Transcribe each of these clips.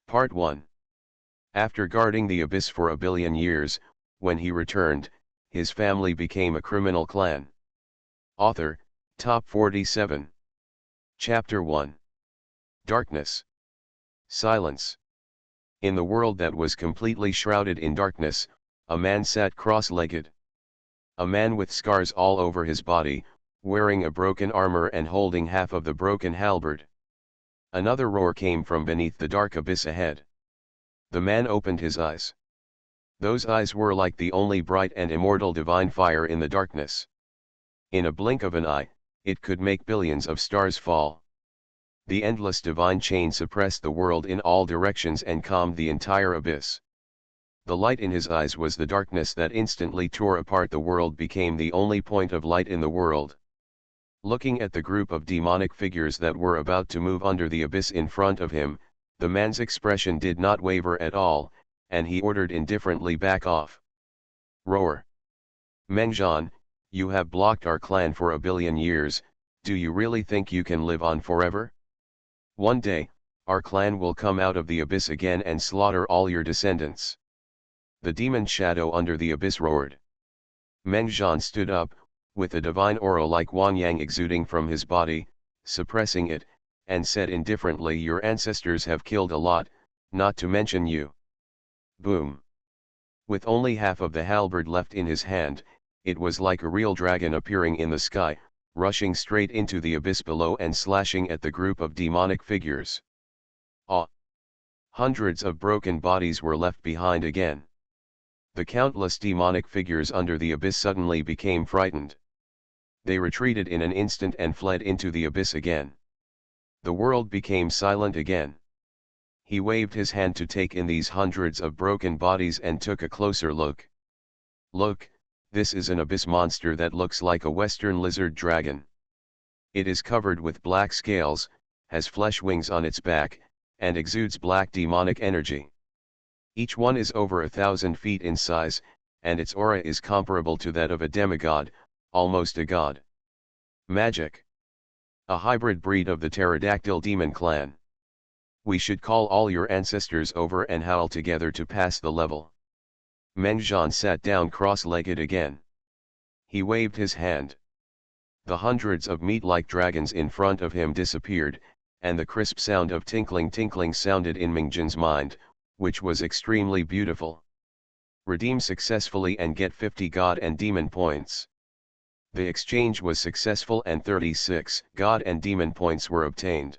Part 1. After guarding the abyss for 1 billion years, when he returned, his family became a criminal clan. Author, Top 47. Chapter 1. Darkness. Silence. In the world that was completely shrouded in darkness, a man sat cross-legged. A man with scars all over his body, wearing a broken armor and holding half of the broken halberd. Another roar came from beneath the dark abyss ahead. The man opened his eyes. Those eyes were like the only bright and immortal divine fire in the darkness. In a blink of an eye, it could make billions of stars fall. The endless divine chain suppressed the world in all directions and calmed the entire abyss. The light in his eyes was the darkness that instantly tore apart the world, became the only point of light in the world. Looking at the group of demonic figures that were about to move under the abyss in front of him, the man's expression did not waver at all, and he ordered indifferently, "Back off." Roar. Mengjian, you have blocked our clan for 1 billion years, do you really think you can live on forever? One day, our clan will come out of the abyss again and slaughter all your descendants. The demon shadow under the abyss roared. Mengjian stood up, with a divine aura like Wanyang exuding from his body, suppressing it, and said indifferently, "Your ancestors have killed a lot, not to mention you." Boom. With only half of the halberd left in his hand, it was like a real dragon appearing in the sky, rushing straight into the abyss below and slashing at the group of demonic figures. Hundreds of broken bodies were left behind again. The countless demonic figures under the abyss suddenly became frightened. They retreated in an instant and fled into the abyss again. The world became silent again. He waved his hand to take in these hundreds of broken bodies and took a closer look. Look, this is an abyss monster that looks like a western lizard dragon. It is covered with black scales, has flesh wings on its back, and exudes black demonic energy. Each one is over 1,000 feet in size, and its aura is comparable to that of a demigod, almost a god. Magic. A hybrid breed of the pterodactyl demon clan. We should call all your ancestors over and howl together to pass the level. Mengjian sat down cross-legged again. He waved his hand. The hundreds of meat-like dragons in front of him disappeared, and the crisp sound of tinkling sounded in Mengjian's mind, which was extremely beautiful. Redeem successfully and get 50 god and demon points. The exchange was successful and 36 god and demon points were obtained.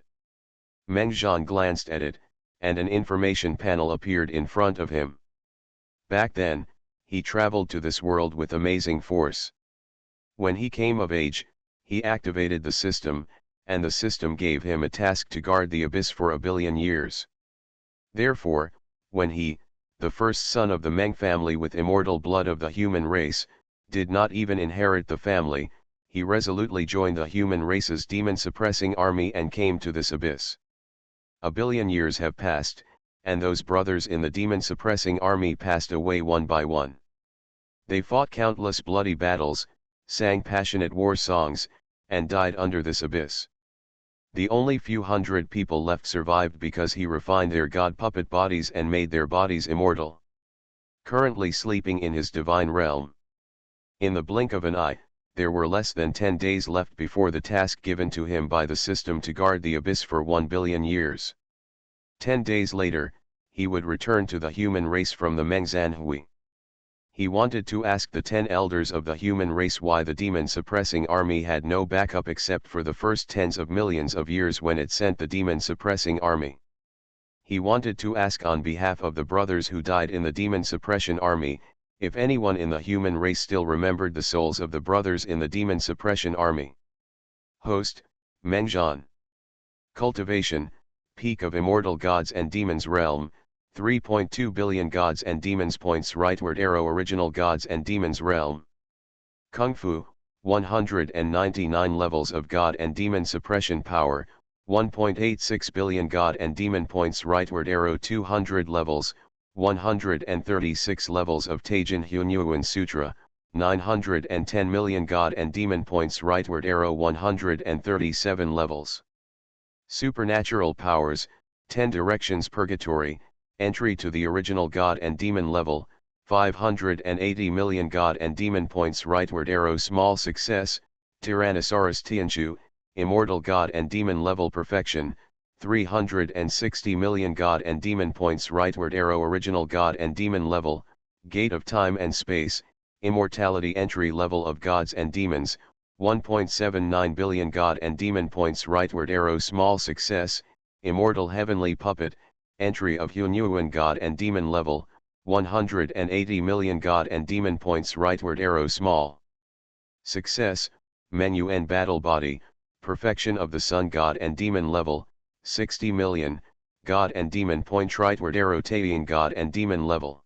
Mengjian glanced at it, and an information panel appeared in front of him. Back then, he traveled to this world with amazing force. When he came of age, he activated the system, and the system gave him a task to guard the abyss for 1 billion years. Therefore, when he, the first son of the Meng family with immortal blood of the human race, did not even inherit the family, he resolutely joined the human race's demon-suppressing army and came to this abyss. 1 billion years have passed, and those brothers in the demon-suppressing army passed away one by one. They fought countless bloody battles, sang passionate war songs, and died under this abyss. The only few hundred people left survived because he refined their god puppet bodies and made their bodies immortal. Currently sleeping in his divine realm. In the blink of an eye, there were less than 10 days left before the task given to him by the system to guard the abyss for 1 billion years. 10 days later, he would return to the human race from the Mengzanhui. He wanted to ask the 10 elders of the human race why the demon-suppressing army had no backup except for the first tens of millions of years when it sent the demon-suppressing army. He wanted to ask on behalf of the brothers who died in the demon-suppression army, if anyone in the human race still remembered the souls of the brothers in the demon-suppression army. Host, Mengjian. Cultivation, peak of immortal gods and demons realm, 3.2 billion gods and demons points rightward arrow original gods and demons realm. Kung Fu, 199 levels of god and demon suppression power, 1.86 billion god and demon points rightward arrow 200 levels, 136 levels of Taijin Hunyuan Sutra, 910 million god and demon points rightward arrow 137 levels. Supernatural powers, 10 directions purgatory, entry to the original god and demon level, 580 million god and demon points rightward arrow small success, Tyrannosaurus Tianchu, immortal god and demon level perfection, 360 million god and demon points rightward arrow original god and demon level, gate of time and space, immortality entry level of gods and demons, 1.79 billion god and demon points rightward arrow small success, immortal heavenly puppet, entry of Hunyuan god and demon level, 180 million god and demon points rightward arrow small success, menu and battle body, perfection of the sun god and demon level, 60 million, god and demon point rightward arrow Taiyan god and demon level.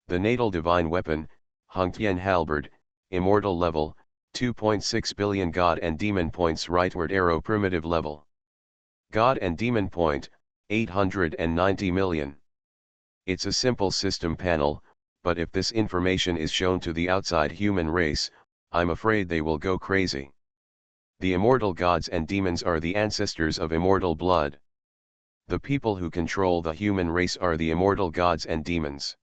The natal divine weapon, Hongtian halberd, immortal level, 2.6 billion god and demon points rightward arrow primitive level. God and demon point, 890 million. It's a simple system panel, but if this information is shown to the outside human race, I'm afraid they will go crazy. The immortal gods and demons are the ancestors of immortal blood. The people who control the human race are the immortal gods and demons.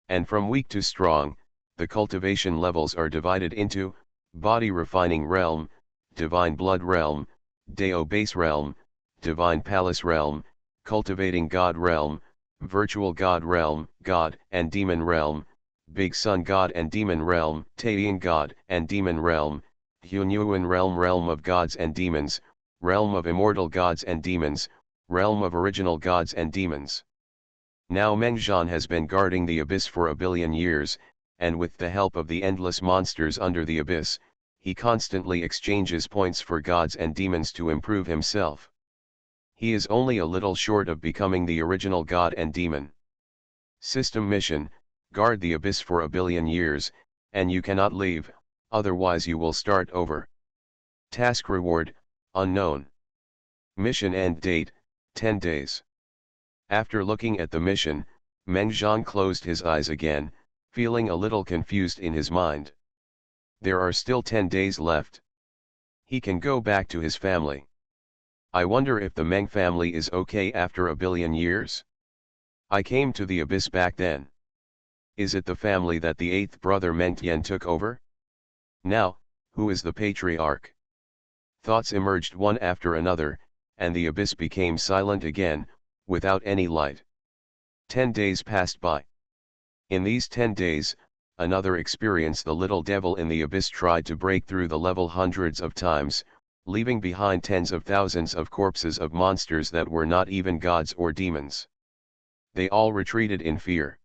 And from weak to strong, the cultivation levels are divided into, body refining realm, divine blood realm, Deo base realm, divine palace realm, cultivating god realm, virtual god realm, god and demon realm, big sun god and demon realm, Taiyan god and demon realm, Hunyuan realm of gods and demons, realm of immortal gods and demons, realm of original gods and demons. Now Mengjian has been guarding the abyss for a billion years, and with the help of the endless monsters under the abyss, he constantly exchanges points for gods and demons to improve himself. He is only a little short of becoming the original god and demon. System mission, guard the abyss for a billion years, and you cannot leave, otherwise you will start over. Task reward, unknown. Mission end date, 10 days. After looking at the mission, Mengjian closed his eyes again, feeling a little confused in his mind. There are still 10 days left. He can go back to his family. I wonder if the Meng family is okay after a billion years? I came to the abyss back then. Is it the family that the eighth brother Mengtian took over? Now, who is the patriarch? Thoughts emerged one after another, and the abyss became silent again, without any light. 10 days passed by. In these 10 days, another experience: the little devil in the abyss tried to break through the level hundreds of times, leaving behind tens of thousands of corpses of monsters that were not even gods or demons. They all retreated in fear.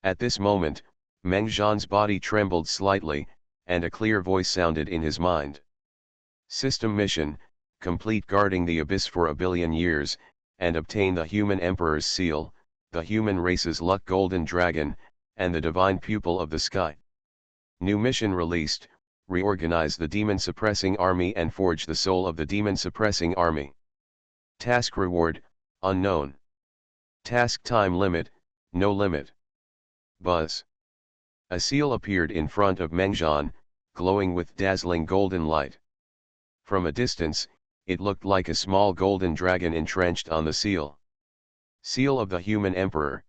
At this moment, Mengjian's body trembled slightly, and a clear voice sounded in his mind. System mission, complete guarding the abyss for a billion years, and obtain the human emperor's seal, the human race's luck golden dragon, and the divine pupil of the sky. New mission released, reorganize the demon-suppressing army and forge the soul of the demon-suppressing army. Task reward, unknown. Task time limit, no limit. Buzz. A seal appeared in front of Mengjian, glowing with dazzling golden light. From a distance, it looked like a small golden dragon entrenched on the seal. Seal of the human emperor.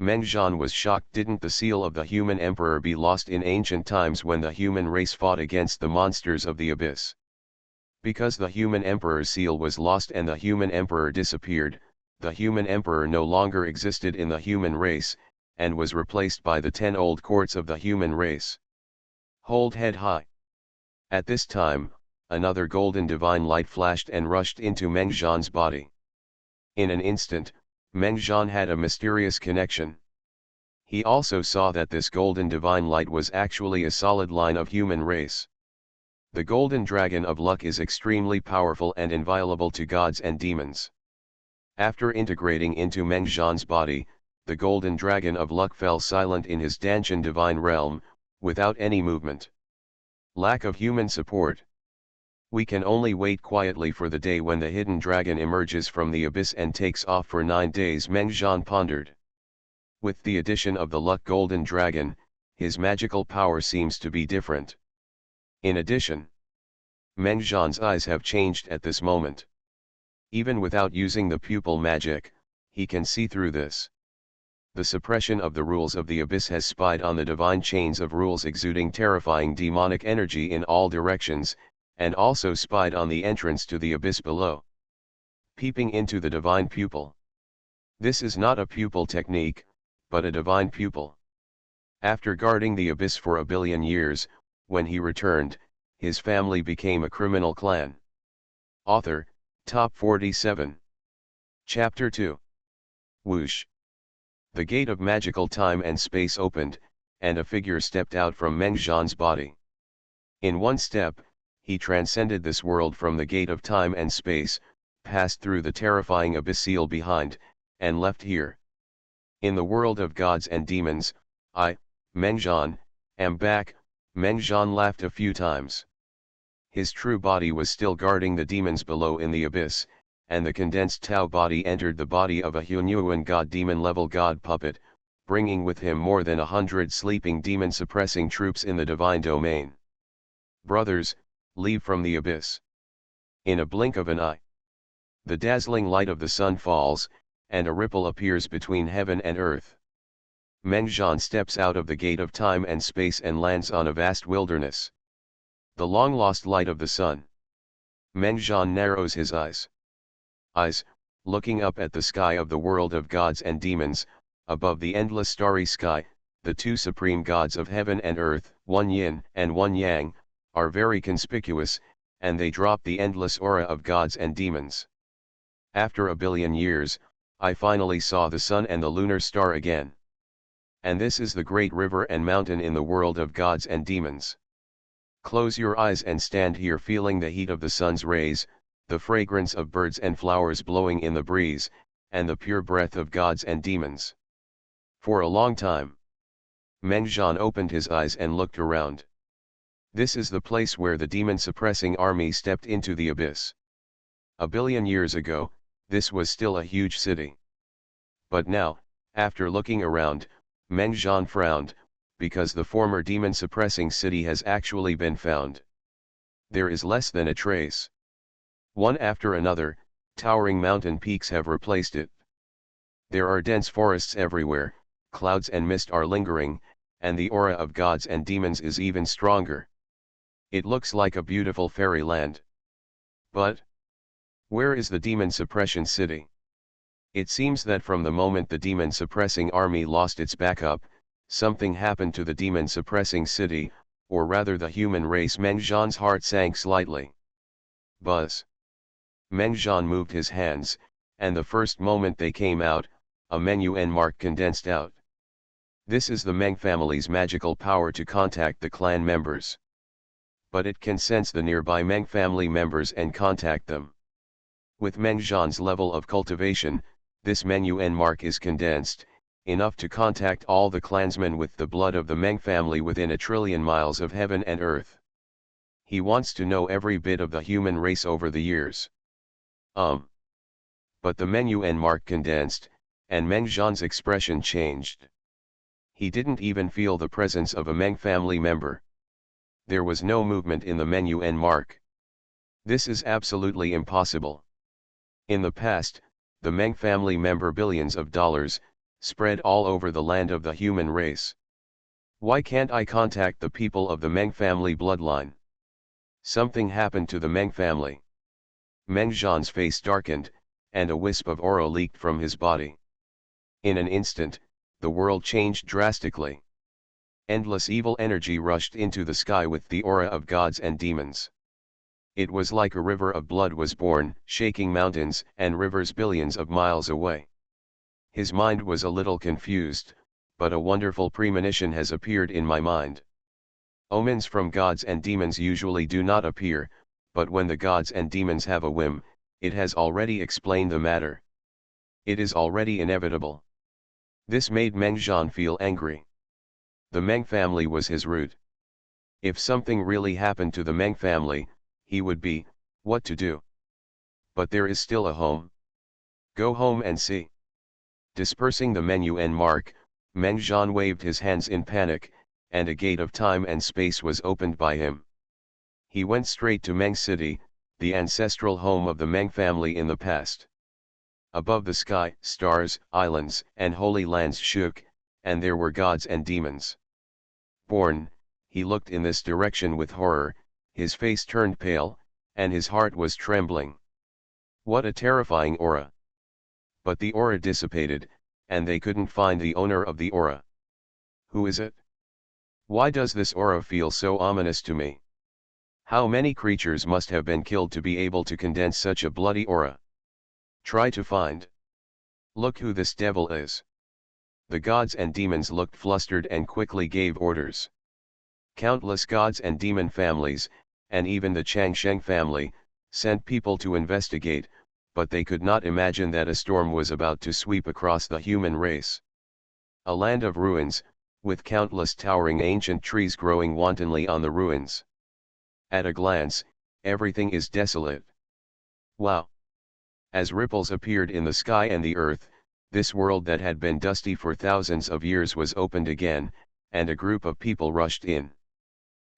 Mengjian was shocked. Didn't the seal of the human emperor be lost in ancient times when the human race fought against the monsters of the abyss? Because the human emperor's seal was lost and the human emperor disappeared, the human emperor no longer existed in the human race, and was replaced by the 10 old courts of the human race. Hold head high. At this time, another golden divine light flashed and rushed into Mengjian's body. In an instant, Mengjian had a mysterious connection. He also saw that this golden divine light was actually a solid line of human race. The golden dragon of luck is extremely powerful and inviolable to gods and demons. After integrating into Mengjian's body, the golden dragon of luck fell silent in his Danshan divine realm, without any movement. Lack of human support. We can only wait quietly for the day when the hidden dragon emerges from the abyss and takes off for 9 days, Mengjian pondered. With the addition of the luck golden dragon, his magical power seems to be different. In addition, Mengjian's eyes have changed at this moment. Even without using the pupil magic, he can see through this. The suppression of the rules of the abyss has spied on the divine chains of rules exuding terrifying demonic energy in all directions, and also spied on the entrance to the abyss below. Peeping into the divine pupil. This is not a pupil technique, but a divine pupil. After guarding the abyss for 1 billion years, when he returned, his family became a criminal clan. Author, Top 47. Chapter 2. Whoosh. The gate of magical time and space opened, and a figure stepped out from Meng Zhan's body. In one step, he transcended this world from the gate of time and space, passed through the terrifying abyss seal behind, and left here. In the world of gods and demons, I, Meng Zhan, am back. Meng Zhan laughed a few times. His true body was still guarding the demons below in the abyss, and the condensed Tao body entered the body of a Hunyuan god demon-level god puppet, bringing with him more than 100 sleeping demon-suppressing troops in the divine domain. Brothers, leave from the abyss. In a blink of an eye. The dazzling light of the sun falls, and a ripple appears between heaven and earth. Meng Zhan steps out of the gate of time and space and lands on a vast wilderness. The long-lost light of the sun. Meng Zhan narrows his eyes, looking up at the sky of the world of gods and demons. Above the endless starry sky, the two supreme gods of heaven and earth, one yin and one yang, are very conspicuous, and they drop the endless aura of gods and demons. After 1 billion years, I finally saw the sun and the lunar star again. And this is the great river and mountain in the world of gods and demons. Close your eyes and stand here feeling the heat of the sun's rays, the fragrance of birds and flowers blowing in the breeze, and the pure breath of gods and demons. For a long time, Meng Zhan opened his eyes and looked around. This is the place where the demon-suppressing army stepped into the abyss. 1 billion years ago, this was still a huge city. But now, after looking around, Meng Zhan frowned, because the former demon-suppressing city has actually been found. There is less than a trace. One after another, towering mountain peaks have replaced it. There are dense forests everywhere, clouds and mist are lingering, and the aura of gods and demons is even stronger. It looks like a beautiful fairyland. But where is the demon suppression city? It seems that from the moment the demon suppressing army lost its backup, something happened to the demon suppressing city, or rather the human race. Meng Zhan's heart sank slightly. Buzz. Meng Zhan moved his hands, and the first moment they came out, a Meng mark condensed out. This is the Meng family's magical power to contact the clan members. But it can sense the nearby Meng family members and contact them. With Meng Zhan's level of cultivation, this Meng mark is condensed, enough to contact all the clansmen with the blood of the Meng family within 1,000,000,000,000 miles of heaven and earth. He wants to know every bit of the human race over the years. But the Meng mark condensed, and Meng Zhan's expression changed. He didn't even feel the presence of a Meng family member. There was no movement in the Meng mark. This is absolutely impossible. In the past, the Meng family member billions of dollars, spread all over the land of the human race. Why can't I contact the people of the Meng family bloodline? Something happened to the Meng family. Meng Zhan's face darkened, and a wisp of aura leaked from his body. In an instant, the world changed drastically. Endless evil energy rushed into the sky with the aura of gods and demons. It was like a river of blood was born, shaking mountains and rivers billions of miles away. His mind was a little confused, but a wonderful premonition has appeared in my mind. Omens from gods and demons usually do not appear, but when the gods and demons have a whim, it has already explained the matter. It is already inevitable. This made Meng Zhan feel angry. The Meng family was his root. If something really happened to the Meng family, he would be, what to do? But there is still a home. Go home and see. Dispersing the Meng mark, Meng Zhan waved his hands in panic, and a gate of time and space was opened by him. He went straight to Meng City, the ancestral home of the Meng family in the past. Above the sky, stars, islands, and holy lands shook, and there were gods and demons. Born, he looked in this direction with horror, his face turned pale, and his heart was trembling. What a terrifying aura! But the aura dissipated, and they couldn't find the owner of the aura. Who is it? Why does this aura feel so ominous to me? How many creatures must have been killed to be able to condense such a bloody aura? Try to find. Look who this devil is. The gods and demons looked flustered and quickly gave orders. Countless gods and demon families, and even the Changsheng family, sent people to investigate, but they could not imagine that a storm was about to sweep across the human race. A land of ruins, with countless towering ancient trees growing wantonly on the ruins. At a glance, everything is desolate. Wow! As ripples appeared in the sky and the earth, this world that had been dusty for thousands of years was opened again, and a group of people rushed in.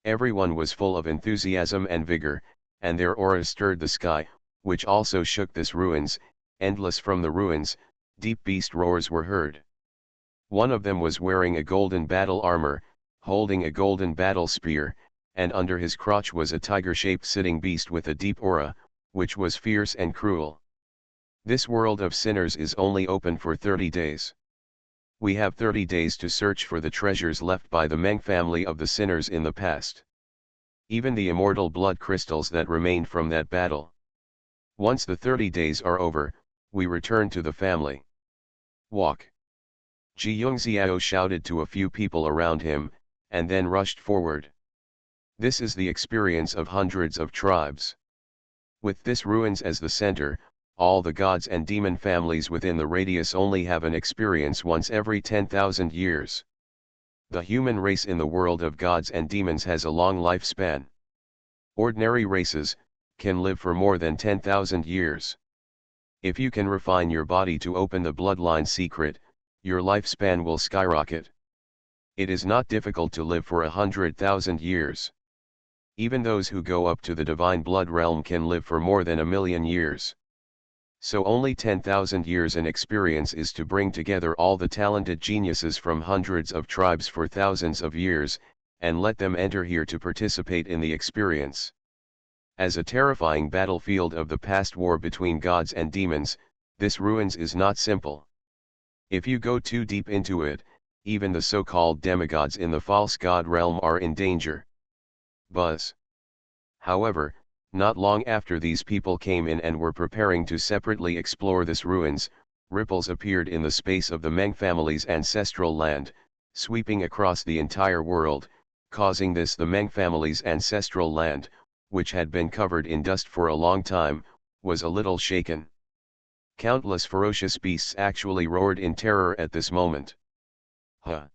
Everyone was full of enthusiasm and vigor, and their auras stirred the sky, which also shook this ruins. Endless from the ruins, deep beast roars were heard. One of them was wearing a golden battle armor, holding a golden battle spear, and under his crotch was a tiger-shaped sitting beast with a deep aura, which was fierce and cruel. This world of sinners is only open for 30 days. We have 30 days to search for the treasures left by the Meng family of the sinners in the past. Even the immortal blood crystals that remained from that battle. Once the 30 days are over, we return to the family. Walk. Ji Yongxiao shouted to a few people around him, and then rushed forward. This is the experience of hundreds of tribes. With this ruins as the center, all the gods and demon families within the radius only have an experience once every 10,000 years. The human race in the world of gods and demons has a long lifespan. Ordinary races can live for more than 10,000 years. If you can refine your body to open the bloodline secret, your lifespan will skyrocket. It is not difficult to live for 100,000 years. Even those who go up to the divine blood realm can live for more than 1,000,000 years. So only 10,000 years in experience is to bring together all the talented geniuses from hundreds of tribes for thousands of years, and let them enter here to participate in the experience. As a terrifying battlefield of the past war between gods and demons, this ruins is not simple. If you go too deep into it, even the so-called demigods in the false god realm are in danger. Buzz. However, not long after these people came in and were preparing to separately explore this ruins, ripples appeared in the space of the Meng family's ancestral land, sweeping across the entire world, causing this the Meng family's ancestral land, which had been covered in dust for a long time, was a little shaken. Countless ferocious beasts actually roared in terror at this moment. Huh!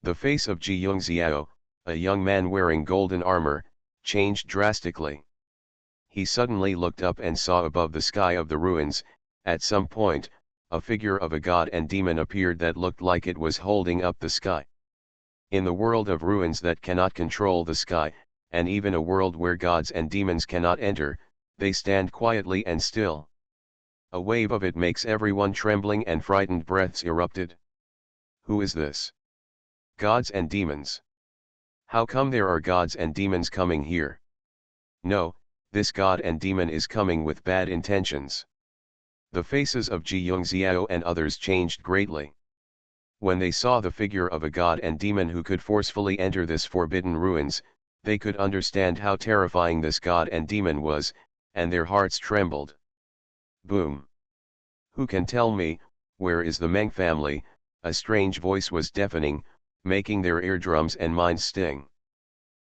The face of Ji Yongxiao, a young man wearing golden armor, changed drastically. He suddenly looked up and saw above the sky of the ruins, at some point, a figure of a god and demon appeared that looked like it was holding up the sky. In the world of ruins that cannot control the sky, and even a world where gods and demons cannot enter, they stand quietly and still. A wave of it makes everyone trembling and frightened breaths erupted. Who is this? Gods and demons. How come there are gods and demons coming here? No, this god and demon is coming with bad intentions. The faces of Ji Yongxiao and others changed greatly. When they saw the figure of a god and demon who could forcefully enter this forbidden ruins, they could understand how terrifying this god and demon was, and their hearts trembled. Boom! Who can tell me, where is the Meng family? A strange voice was deafening, making their eardrums and minds sting.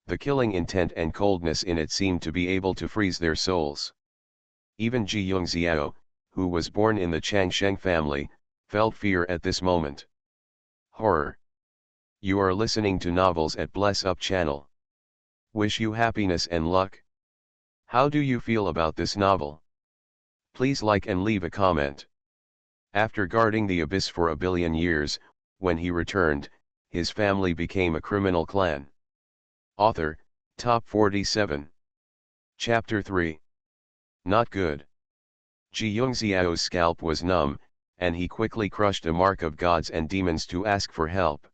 The killing intent and coldness in it seemed to be able to freeze their souls. Even Ji Yongxiao, who was born in the Changsheng family, felt fear at this moment. Horror. You are listening to Novels at Bless Up channel. Wish you happiness and luck. How do you feel about this novel? Please like and leave a comment. After guarding the abyss for 1,000,000,000 years, when he returned, his family became a criminal clan. Author, Top 47. Chapter 3. Not good. Ji Yongxiao's scalp was numb, and he quickly crushed a mark of gods and demons to ask for help.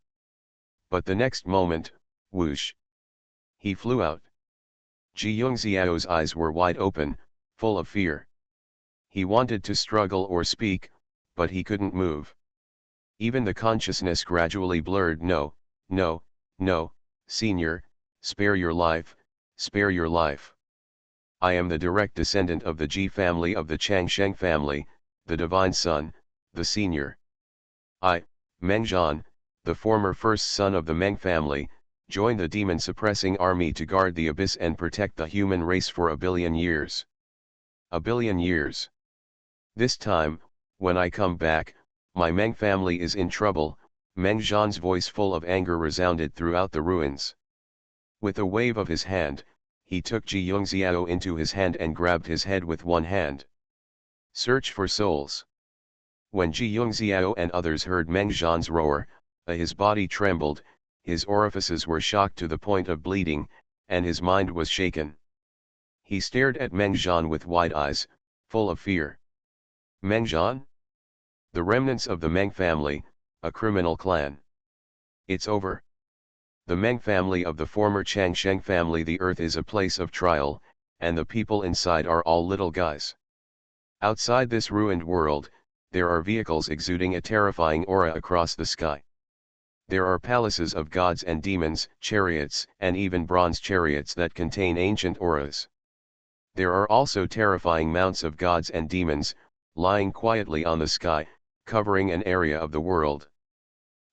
But the next moment, whoosh! He flew out. Ji Yongxiao's eyes were wide open, full of fear. He wanted to struggle or speak, but he couldn't move. Even the consciousness gradually blurred. No, no, no, Senior, spare your life, spare your life. I am the direct descendant of the Ji family of the Changsheng family, the divine son, the Senior. I, Meng Zhan, the former first son of the Meng family, joined the demon-suppressing army to guard the abyss and protect the human race for 1,000,000,000 years. 1,000,000,000 years. This time, when I come back, my Meng family is in trouble. Meng Zhan's voice full of anger resounded throughout the ruins. With a wave of his hand, he took Ji Yongxiao into his hand and grabbed his head with one hand. Search for souls. When Ji Yongxiao and others heard Meng Zhan's roar, his body trembled, his orifices were shocked to the point of bleeding, and his mind was shaken. He stared at Meng Zhan with wide eyes, full of fear. Meng Zhan? The remnants of the Meng family, a criminal clan. It's over. The Meng family of the former Changsheng family. The earth is a place of trial, and the people inside are all little guys. Outside this ruined world, there are vehicles exuding a terrifying aura across the sky. There are palaces of gods and demons, chariots, and even bronze chariots that contain ancient auras. There are also terrifying mounts of gods and demons, lying quietly on the sky, covering an area of the world.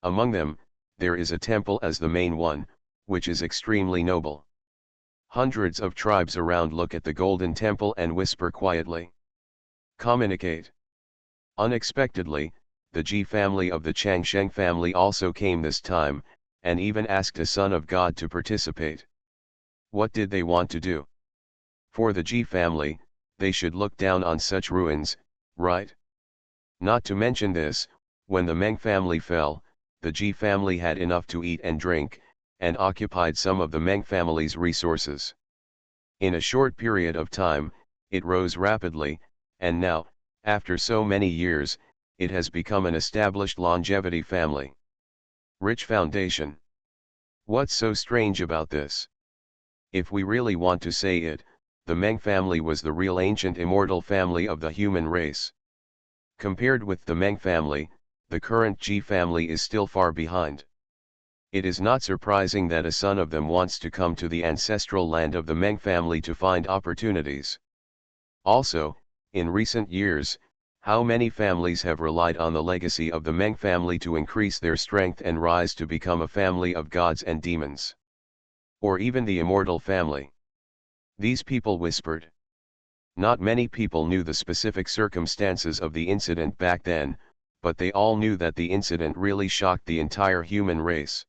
Among them, there is a temple as the main one, which is extremely noble. Hundreds of tribes around look at the golden temple and whisper quietly. Communicate. Unexpectedly, the Ji family of the Changsheng family also came this time, and even asked a son of God to participate. What did they want to do? For the Ji family, they should look down on such ruins, right? Not to mention this, when the Meng family fell, the Ji family had enough to eat and drink, and occupied some of the Meng family's resources. In a short period of time, it rose rapidly, and now, after so many years, it has become an established longevity family. Rich foundation. What's so strange about this? If we really want to say it, the Meng family was the real ancient immortal family of the human race. Compared with the Meng family, the current Ji family is still far behind. It is not surprising that a son of them wants to come to the ancestral land of the Meng family to find opportunities. Also, in recent years, how many families have relied on the legacy of the Meng family to increase their strength and rise to become a family of gods and demons? Or even the immortal family? These people whispered. Not many people knew the specific circumstances of the incident back then, but they all knew that the incident really shocked the entire human race.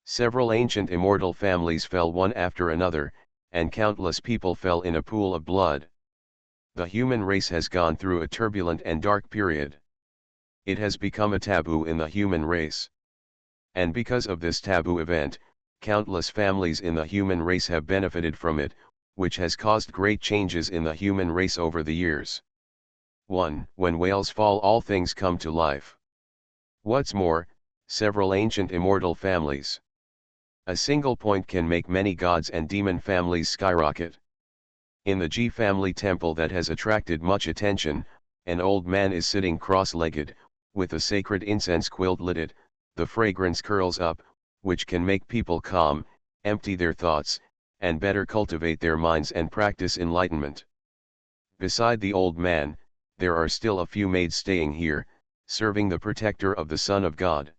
Several ancient immortal families fell one after another, and countless people fell in a pool of blood. The human race has gone through a turbulent and dark period. It has become a taboo in the human race. And because of this taboo event, countless families in the human race have benefited from it, which has caused great changes in the human race over the years. 1. When whales fall, all things come to life. What's more, several ancient immortal families. A single point can make many gods and demon families skyrocket. In the Ji family temple that has attracted much attention, an old man is sitting cross-legged, with a sacred incense quilt lit it, the fragrance curls up, which can make people calm, empty their thoughts, and better cultivate their minds and practice enlightenment. Beside the old man, there are still a few maids staying here, serving the protector of the Son of God.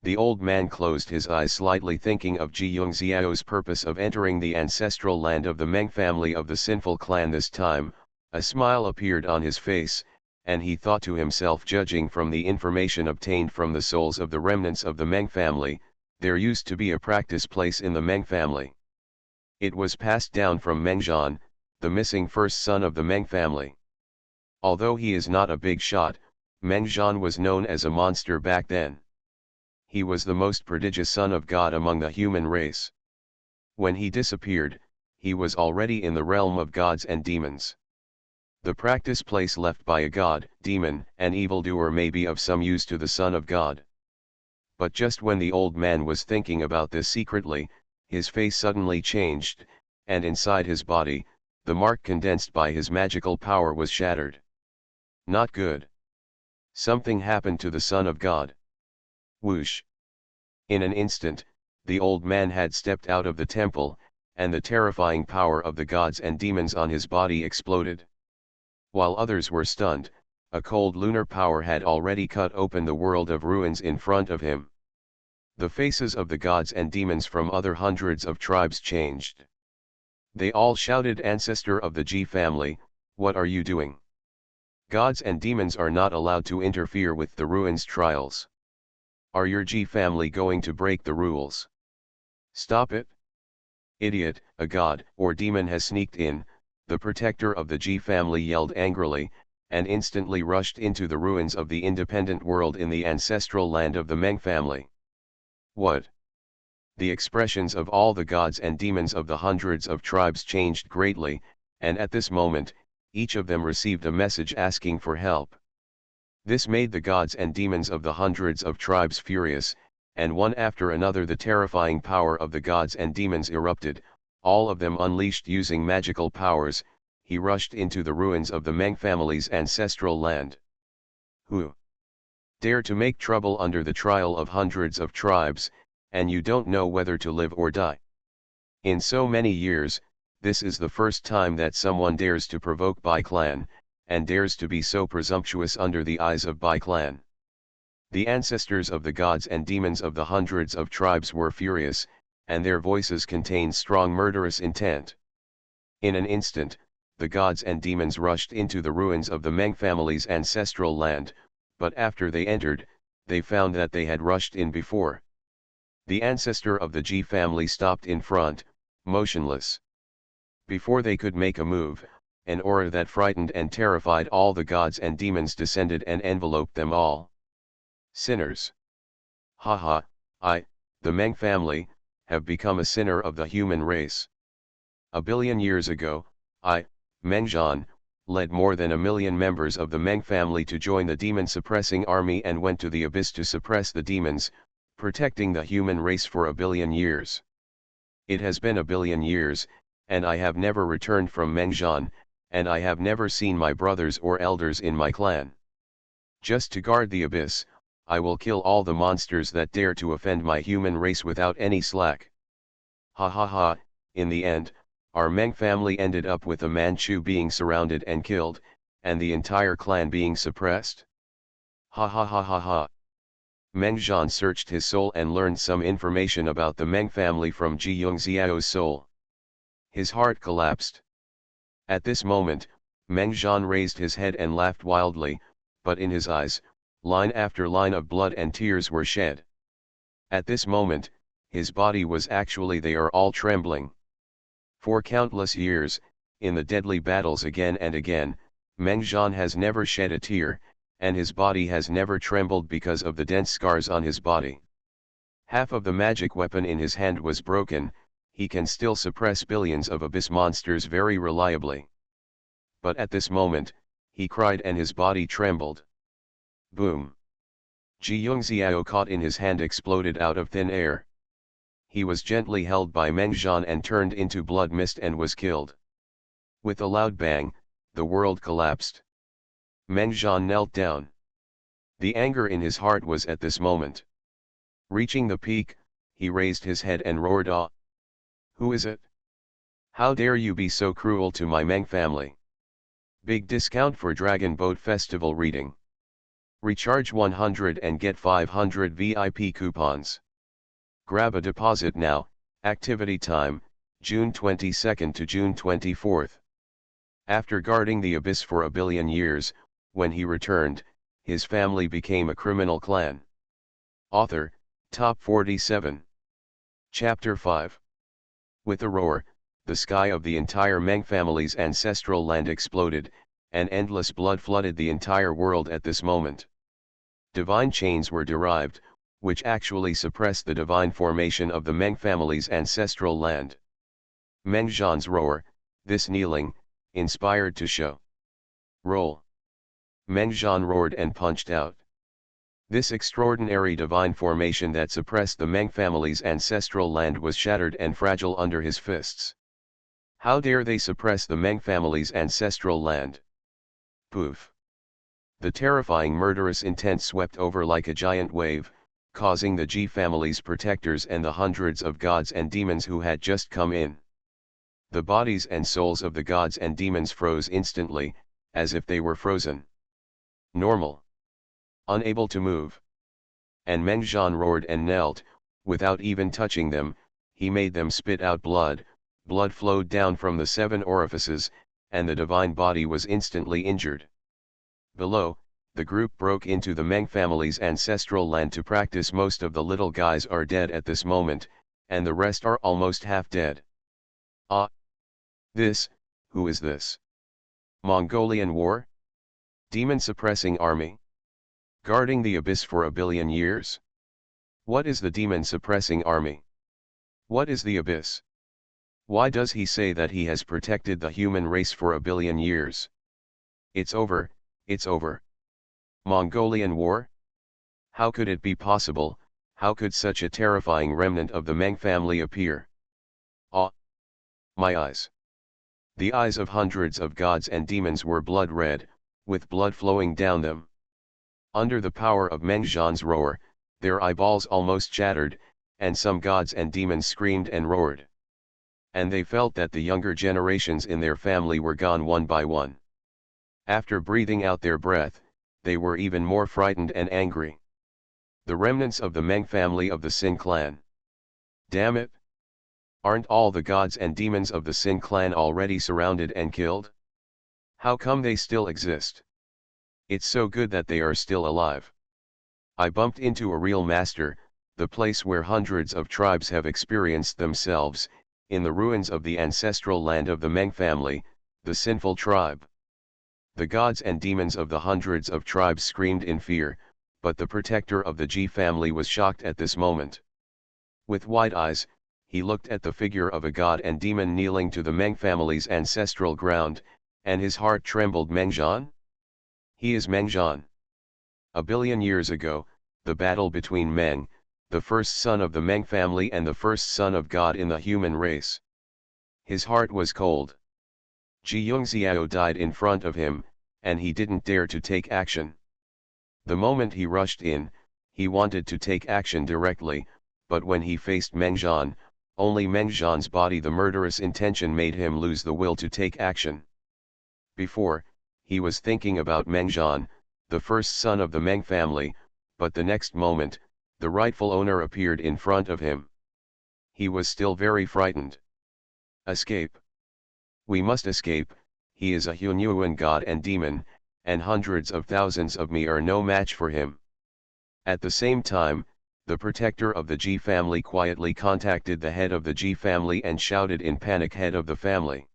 The old man closed his eyes slightly, thinking of Ji Yongxiao's purpose of entering the ancestral land of the Meng family of the sinful clan. This time, a smile appeared on his face, and he thought to himself, judging from the information obtained from the souls of the remnants of the Meng family, there used to be a practice place in the Meng family. It was passed down from Meng Zhan, the missing first son of the Meng family. Although he is not a big shot, Meng Zhan was known as a monster back then. He was the most prodigious son of God among the human race. When he disappeared, he was already in the realm of gods and demons. The practice place left by a god, demon, and evildoer may be of some use to the Son of God. But just when the old man was thinking about this secretly, his face suddenly changed, and inside his body, the mark condensed by his magical power was shattered. Not good. Something happened to the Son of God. Whoosh! In an instant, the old man had stepped out of the temple, and the terrifying power of the gods and demons on his body exploded. While others were stunned, a cold lunar power had already cut open the world of ruins in front of him. The faces of the gods and demons from other hundreds of tribes changed. They all shouted, "Ancestor of the G family, what are you doing? Gods and demons are not allowed to interfere with the ruins trials. Are your G family going to break the rules? Stop it! Idiot, a god or demon has sneaked in," the protector of the G family yelled angrily, and instantly rushed into the ruins of the independent world in the ancestral land of the Meng family. What? The expressions of all the gods and demons of the hundreds of tribes changed greatly, and at this moment, each of them received a message asking for help. This made the gods and demons of the hundreds of tribes furious, and one after another the terrifying power of the gods and demons erupted, all of them unleashed using magical powers. He rushed into the ruins of the Meng family's ancestral land. Who dare to make trouble under the trial of hundreds of tribes, and you don't know whether to live or die? In so many years, this is the first time that someone dares to provoke Bai clan, and dares to be so presumptuous under the eyes of Bai clan. The ancestors of the gods and demons of the hundreds of tribes were furious, and their voices contained strong murderous intent. In an instant, the gods and demons rushed into the ruins of the Meng family's ancestral land, but after they entered, they found that they had rushed in before. The ancestor of the G family stopped in front, motionless. Before they could make a move, an aura that frightened and terrified all the gods and demons descended and enveloped them all. Sinners! Ha ha, the Meng family, have become a sinner of the human race. A billion years ago, Mengzhan, led more than 1 million members of the Meng family to join the demon-suppressing army and went to the abyss to suppress the demons, protecting the human race for 1 billion years. It has been 1 billion years, and I have never returned from Mengzhan, and I have never seen my brothers or elders in my clan. Just to guard the abyss, I will kill all the monsters that dare to offend my human race without any slack. Ha ha ha, in the end, our Meng family ended up with a Manchu being surrounded and killed, and the entire clan being suppressed. Ha ha ha ha ha. Mengzhan searched his soul and learned some information about the Meng family from Ji Yongxiao's soul. His heart collapsed. At this moment, Mengzhan raised his head and laughed wildly, but in his eyes, line after line of blood and tears were shed. At this moment, his body was actually they are all trembling. For countless years, in the deadly battles again and again, Mengzhan has never shed a tear, and his body has never trembled because of the dense scars on his body. Half of the magic weapon in his hand was broken, he can still suppress billions of abyss monsters very reliably. But at this moment, he cried and his body trembled. Boom! Ji Yongxiao caught in his hand exploded out of thin air. He was gently held by Mengzhan and turned into blood mist and was killed. With a loud bang, the world collapsed. Mengzhan knelt down. The anger in his heart was at this moment reaching the peak. He raised his head and roared, "Ah! Who is it? How dare you be so cruel to my Meng family? Big discount for Dragon Boat Festival reading. Recharge 100 and get 500 VIP coupons. Grab a deposit now." Activity time, June 22 to June 24. After guarding the abyss for 1 billion years, when he returned, his family became a criminal clan. Author, Top 47. Chapter 5. With a roar, the sky of the entire Meng family's ancestral land exploded, and endless blood flooded the entire world at this moment. Divine chains were derived, which actually suppressed the divine formation of the Meng family's ancestral land. Mengzhan's roar, this kneeling, inspired to show Roll. Meng Zhan roared and punched out. This extraordinary divine formation that suppressed the Meng family's ancestral land was shattered and fragile under his fists. How dare they suppress the Meng family's ancestral land? Poof. The terrifying murderous intent swept over like a giant wave, causing the Ji family's protectors and the hundreds of gods and demons who had just come in. The bodies and souls of the gods and demons froze instantly, as if they were frozen. Normal. Unable to move. And Meng Zhan roared and knelt. Without even touching them, he made them spit out blood. Blood flowed down from the 7 orifices, and the divine body was instantly injured. Below, the group broke into the Meng family's ancestral land to practice. Most of the little guys are dead at this moment, and the rest are almost half dead. Ah! Who is this? Mongolian war? Demon suppressing army? Guarding the abyss for 1 billion years? What is the demon suppressing army? What is the abyss? Why does he say that he has protected the human race for 1 billion years? It's over, it's over. Mongolian war? How could it be possible? How could such a terrifying remnant of the Meng family appear? Ah! My eyes. The eyes of hundreds of gods and demons were blood red, with blood flowing down them. Under the power of Meng Zhan's roar, their eyeballs almost shattered, and some gods and demons screamed and roared. And they felt that the younger generations in their family were gone one by one. After breathing out their breath, they were even more frightened and angry. The remnants of the Meng family of the Sin clan. Damn it! Aren't all the gods and demons of the Sin clan already surrounded and killed? How come they still exist? It's so good that they are still alive. I bumped into a real master, the place where hundreds of tribes have experienced themselves, in the ruins of the ancestral land of the Meng family, the sinful tribe. The gods and demons of the hundreds of tribes screamed in fear, but the protector of the Ji family was shocked at this moment. With wide eyes, he looked at the figure of a god and demon kneeling to the Meng family's ancestral ground, and his heart trembled. Meng Zhan? He is Meng Zhan. 1 billion years ago, the battle between Meng, the first son of the Meng family and the first son of God in the human race. His heart was cold. Ji Yongxiao died in front of him, and he didn't dare to take action. The moment he rushed in, he wanted to take action directly, but when he faced Meng Zhan, only Meng Zhan's body, the murderous intention made him lose the will to take action. Before, he was thinking about Meng Zhan, the first son of the Meng family, but the next moment, the rightful owner appeared in front of him. He was still very frightened. Escape. We must escape. He is a Hunyuan god and demon, and hundreds of thousands of me are no match for him. At the same time, the protector of the Ji family quietly contacted the head of the Ji family and shouted in panic, "Head of the family.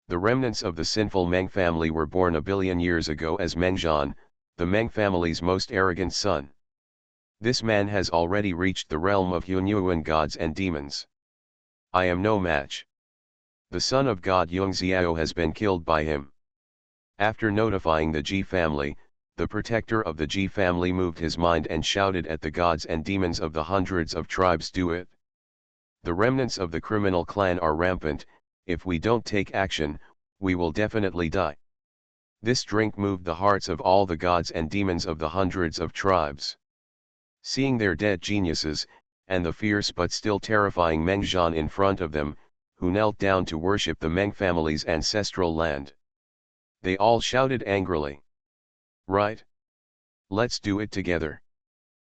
The remnants of the sinful Meng family were born 1 billion years ago as Meng Zhan, the Meng family's most arrogant son. This man has already reached the realm of Hunyuan gods and demons. I am no match. The son of God Yongxiao has been killed by him." After notifying the Ji family, the protector of the Ji family moved his mind and shouted at the gods and demons of the hundreds of tribes, "Do it! The remnants of the criminal clan are rampant. If we don't take action, we will definitely die." This drink moved the hearts of all the gods and demons of the hundreds of tribes. Seeing their dead geniuses, and the fierce but still terrifying Meng Zhan in front of them, who knelt down to worship the Meng family's ancestral land, they all shouted angrily, "Right! Let's do it together.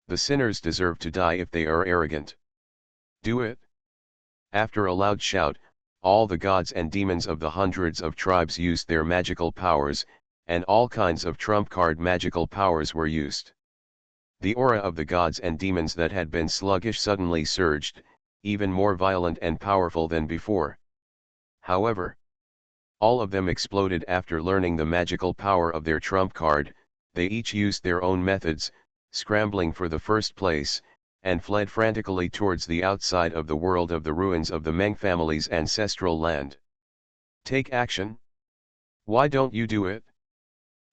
The sinners deserve to die if they are arrogant. Do it!" After a loud shout, all the gods and demons of the hundreds of tribes used their magical powers, and all kinds of trump card magical powers were used. The aura of the gods and demons that had been sluggish suddenly surged, even more violent and powerful than before. However, all of them exploded after learning the magical power of their trump card. They each used their own methods, scrambling for the first place, and fled frantically towards the outside of the world of the ruins of the Meng family's ancestral land. Take action? Why don't you do it?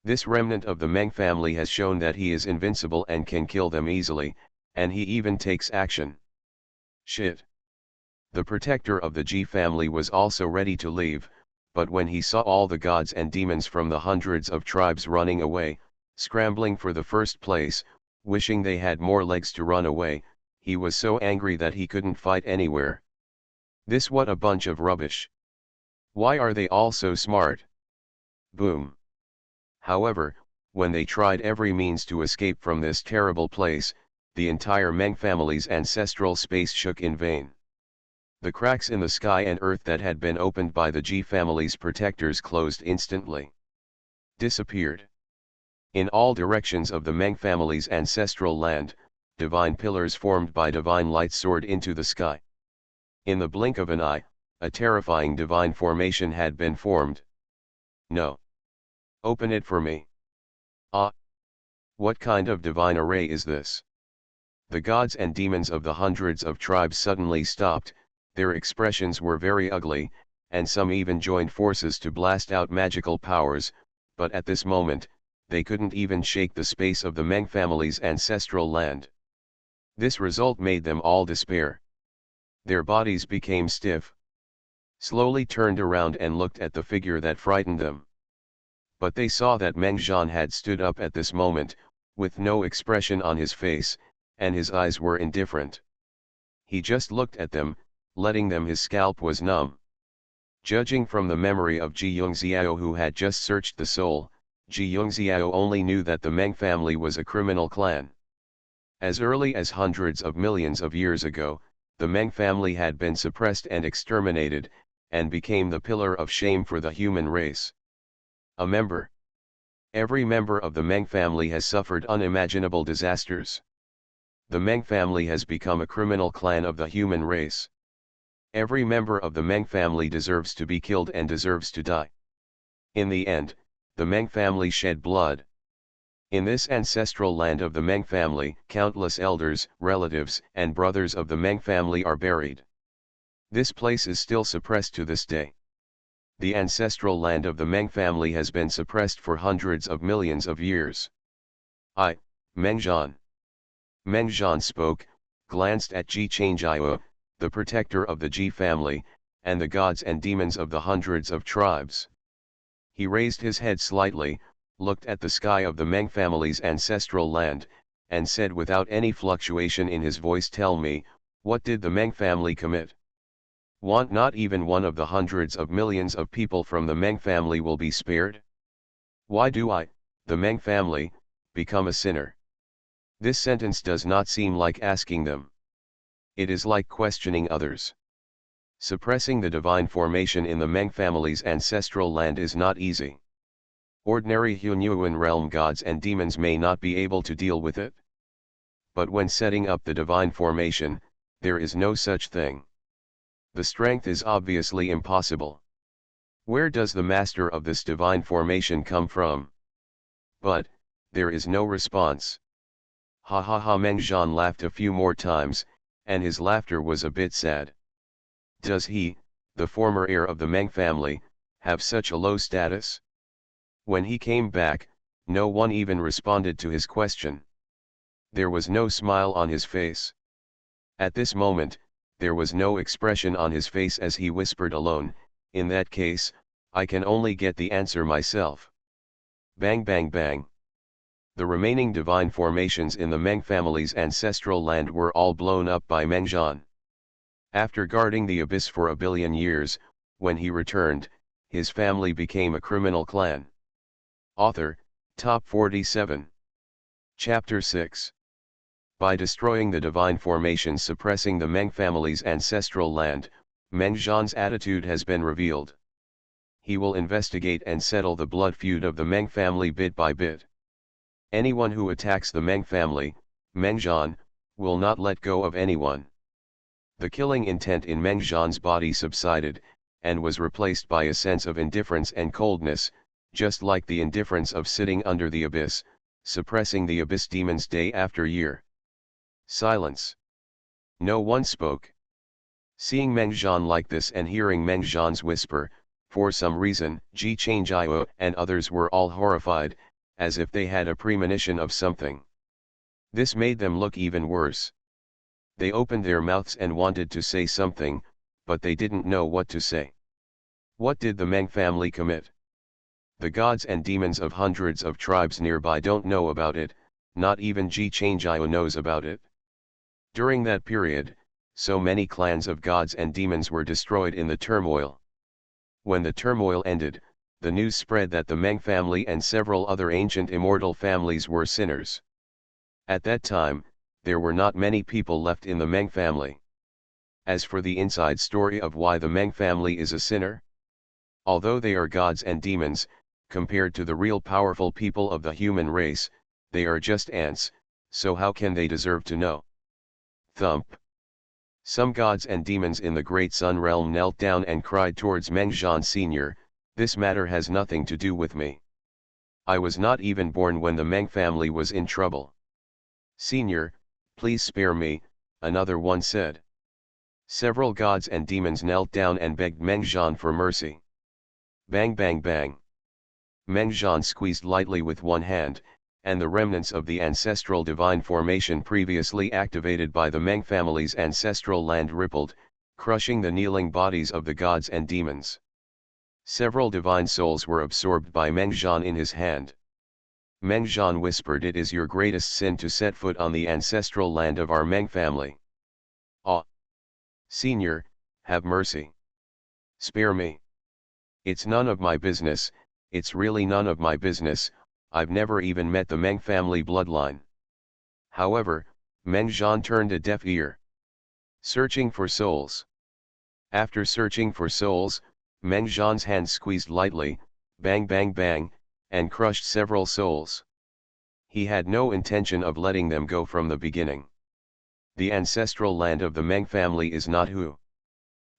This remnant of the Meng family has shown that he is invincible and can kill them easily, and he even takes action. Shit. The protector of the G family was also ready to leave, but when he saw all the gods and demons from the hundreds of tribes running away, scrambling for the first place, wishing they had more legs to run away, he was so angry that he couldn't fight anywhere. This what a bunch of rubbish. Why are they all so smart? Boom. However, when they tried every means to escape from this terrible place, the entire Meng family's ancestral space shook in vain. The cracks in the sky and earth that had been opened by the G family's protectors closed instantly. Disappeared. In all directions of the Meng family's ancestral land, divine pillars formed by divine light soared into the sky. In the blink of an eye, a terrifying divine formation had been formed. No. Open it for me. Ah! What kind of divine array is this? The gods and demons of the hundreds of tribes suddenly stopped, their expressions were very ugly, and some even joined forces to blast out magical powers, but at this moment, they couldn't even shake the space of the Meng family's ancestral land. This result made them all despair. Their bodies became stiff. Slowly turned around and looked at the figure that frightened them. But they saw that Meng Zhan had stood up at this moment, with no expression on his face, and his eyes were indifferent. He just looked at them, letting them his scalp was numb. Judging from the memory of Ji Yongxiao who had just searched the soul, Ji Yongxiao only knew that the Meng family was a criminal clan. As early as hundreds of millions of years ago, the Meng family had been suppressed and exterminated, and became the pillar of shame for the human race. A member. Every member of the Meng family has suffered unimaginable disasters. The Meng family has become a criminal clan of the human race. Every member of the Meng family deserves to be killed and deserves to die. In the end, the Meng family shed blood. In this ancestral land of the Meng family, countless elders, relatives, and brothers of the Meng family are buried. This place is still suppressed to this day. The ancestral land of the Meng family has been suppressed for hundreds of millions of years. Meng Zhan. Meng Zhan spoke, glanced at Ji Changjiao, the protector of the Ji family, and the gods and demons of the hundreds of tribes. He raised his head slightly, looked at the sky of the Meng family's ancestral land, and said without any fluctuation in his voice, "Tell me, what did the Meng family commit? Want not even one of the hundreds of millions of people from the Meng family will be spared? Why do I, the Meng family, become a sinner?" This sentence does not seem like asking them. It is like questioning others. Suppressing the divine formation in the Meng family's ancestral land is not easy. Ordinary Hunyuan realm gods and demons may not be able to deal with it. But when setting up the divine formation, there is no such thing. The strength is obviously impossible. Where does the master of this divine formation come from? But, there is no response. Ha ha ha! Meng Zhan laughed a few more times, and his laughter was a bit sad. Does he, the former heir of the Meng family, have such a low status? When he came back, no one even responded to his question. There was no smile on his face. At this moment, there was no expression on his face as he whispered alone, "In that case, I can only get the answer myself." Bang bang bang. The remaining divine formations in the Meng family's ancestral land were all blown up by Meng Zhan. After guarding the abyss for 1 billion years, when he returned, his family became a criminal clan. Author, Top 47. Chapter 6. By destroying the divine formation suppressing the Meng family's ancestral land, Meng Zhan's attitude has been revealed. He will investigate and settle the blood feud of the Meng family bit by bit. Anyone who attacks the Meng family, Meng Zhan, will not let go of anyone. The killing intent in Meng Zhan's body subsided, and was replaced by a sense of indifference and coldness, just like the indifference of sitting under the abyss, suppressing the abyss demons day after year. Silence. No one spoke. Seeing Meng Zhan like this and hearing Meng Zhan's whisper, for some reason, Ji Changjiao and others were all horrified, as if they had a premonition of something. This made them look even worse. They opened their mouths and wanted to say something, but they didn't know what to say. What did the Meng family commit? The gods and demons of hundreds of tribes nearby don't know about it, not even Ji Changio knows about it. During that period, so many clans of gods and demons were destroyed in the turmoil. When the turmoil ended, the news spread that the Meng family and several other ancient immortal families were sinners. At that time, there were not many people left in the Meng family. As for the inside story of why the Meng family is a sinner, although they are gods and demons, compared to the real powerful people of the human race, they are just ants, so how can they deserve to know? Thump. Some gods and demons in the Great Sun realm knelt down and cried towards Meng Zhan Sr., "This matter has nothing to do with me. I was not even born when the Meng family was in trouble. Senior, please spare me," another one said. Several gods and demons knelt down and begged Meng Zhan for mercy. Bang bang bang. Meng Zhan squeezed lightly with one hand, and the remnants of the ancestral divine formation previously activated by the Meng family's ancestral land rippled, crushing the kneeling bodies of the gods and demons. Several divine souls were absorbed by Meng Zhan in his hand. Meng Zhan whispered, "It is your greatest sin to set foot on the ancestral land of our Meng family. Ah! Senior, have mercy. Spare me. It's none of my business, it's really none of my business, I've never even met the Meng family bloodline." However, Meng Zhan turned a deaf ear. Searching for souls. After searching for souls, Meng Zhan's hand squeezed lightly, bang bang bang, and crushed several souls. He had no intention of letting them go from the beginning. The ancestral land of the Meng family is not who.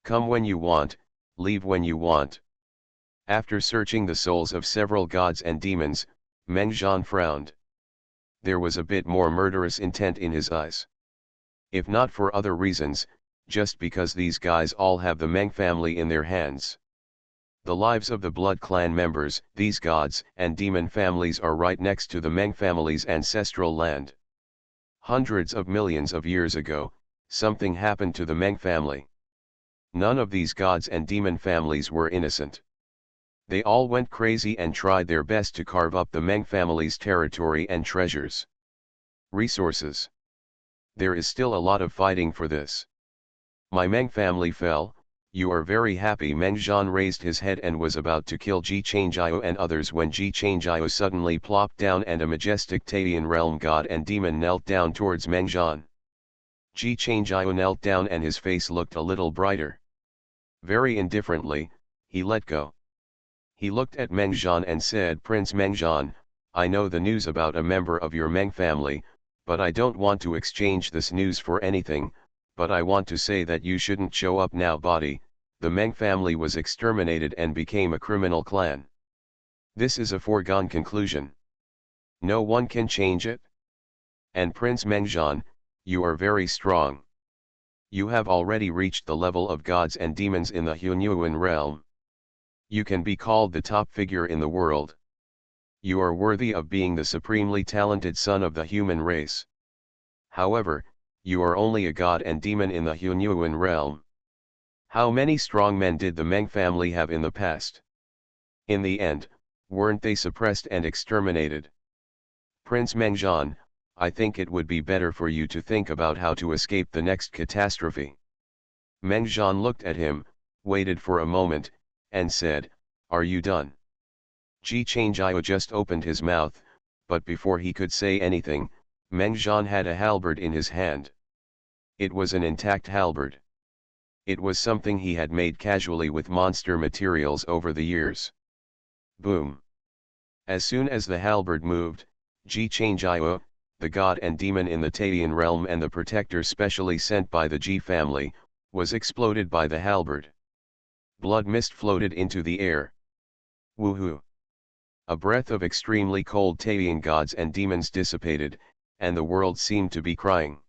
Come when you want, leave when you want. After searching the souls of several gods and demons, Meng Zhan frowned. There was a bit more murderous intent in his eyes. If not for other reasons, just because these guys all have the Meng family in their hands. The lives of the Blood Clan members, these gods and demon families, are right next to the Meng family's ancestral land. Hundreds of millions of years ago, something happened to the Meng family. None of these gods and demon families were innocent. They all went crazy and tried their best to carve up the Meng family's territory and treasures. Resources. There is still a lot of fighting for this. My Meng family fell. You are very happy. Meng Zhan raised his head and was about to kill Ji Changio and others when Ji Changio suddenly plopped down and a majestic Taiyan realm god and demon knelt down towards Meng Zhan. Ji Changio knelt down and his face looked a little brighter. Very indifferently, he let go. He looked at Meng Zhan and said, "Prince Meng Zhan, I know the news about a member of your Meng family, but I don't want to exchange this news for anything, but I want to say that you shouldn't show up now." Body, the Meng family was exterminated and became a criminal clan. This is a foregone conclusion. No one can change it. And Prince Meng Zhan, you are very strong. You have already reached the level of gods and demons in the Hunyuan realm. You can be called the top figure in the world. You are worthy of being the supremely talented son of the human race. However, you are only a god and demon in the Hunyuan realm. How many strong men did the Meng family have in the past? In the end, weren't they suppressed and exterminated? Prince Meng Zhan, I think it would be better for you to think about how to escape the next catastrophe. Meng Zhan looked at him, waited for a moment, and said, "Are you done?" Ji Changio just opened his mouth, but before he could say anything, Meng Zhan had a halberd in his hand. It was an intact halberd. It was something he had made casually with monster materials over the years. Boom! As soon as the halberd moved, Ji Changio, the god and demon in the Taiyan realm and the protector specially sent by the Ji family, was exploded by the halberd. Blood mist floated into the air. Woohoo! A breath of extremely cold Taiyan gods and demons dissipated, and the world seemed to be crying.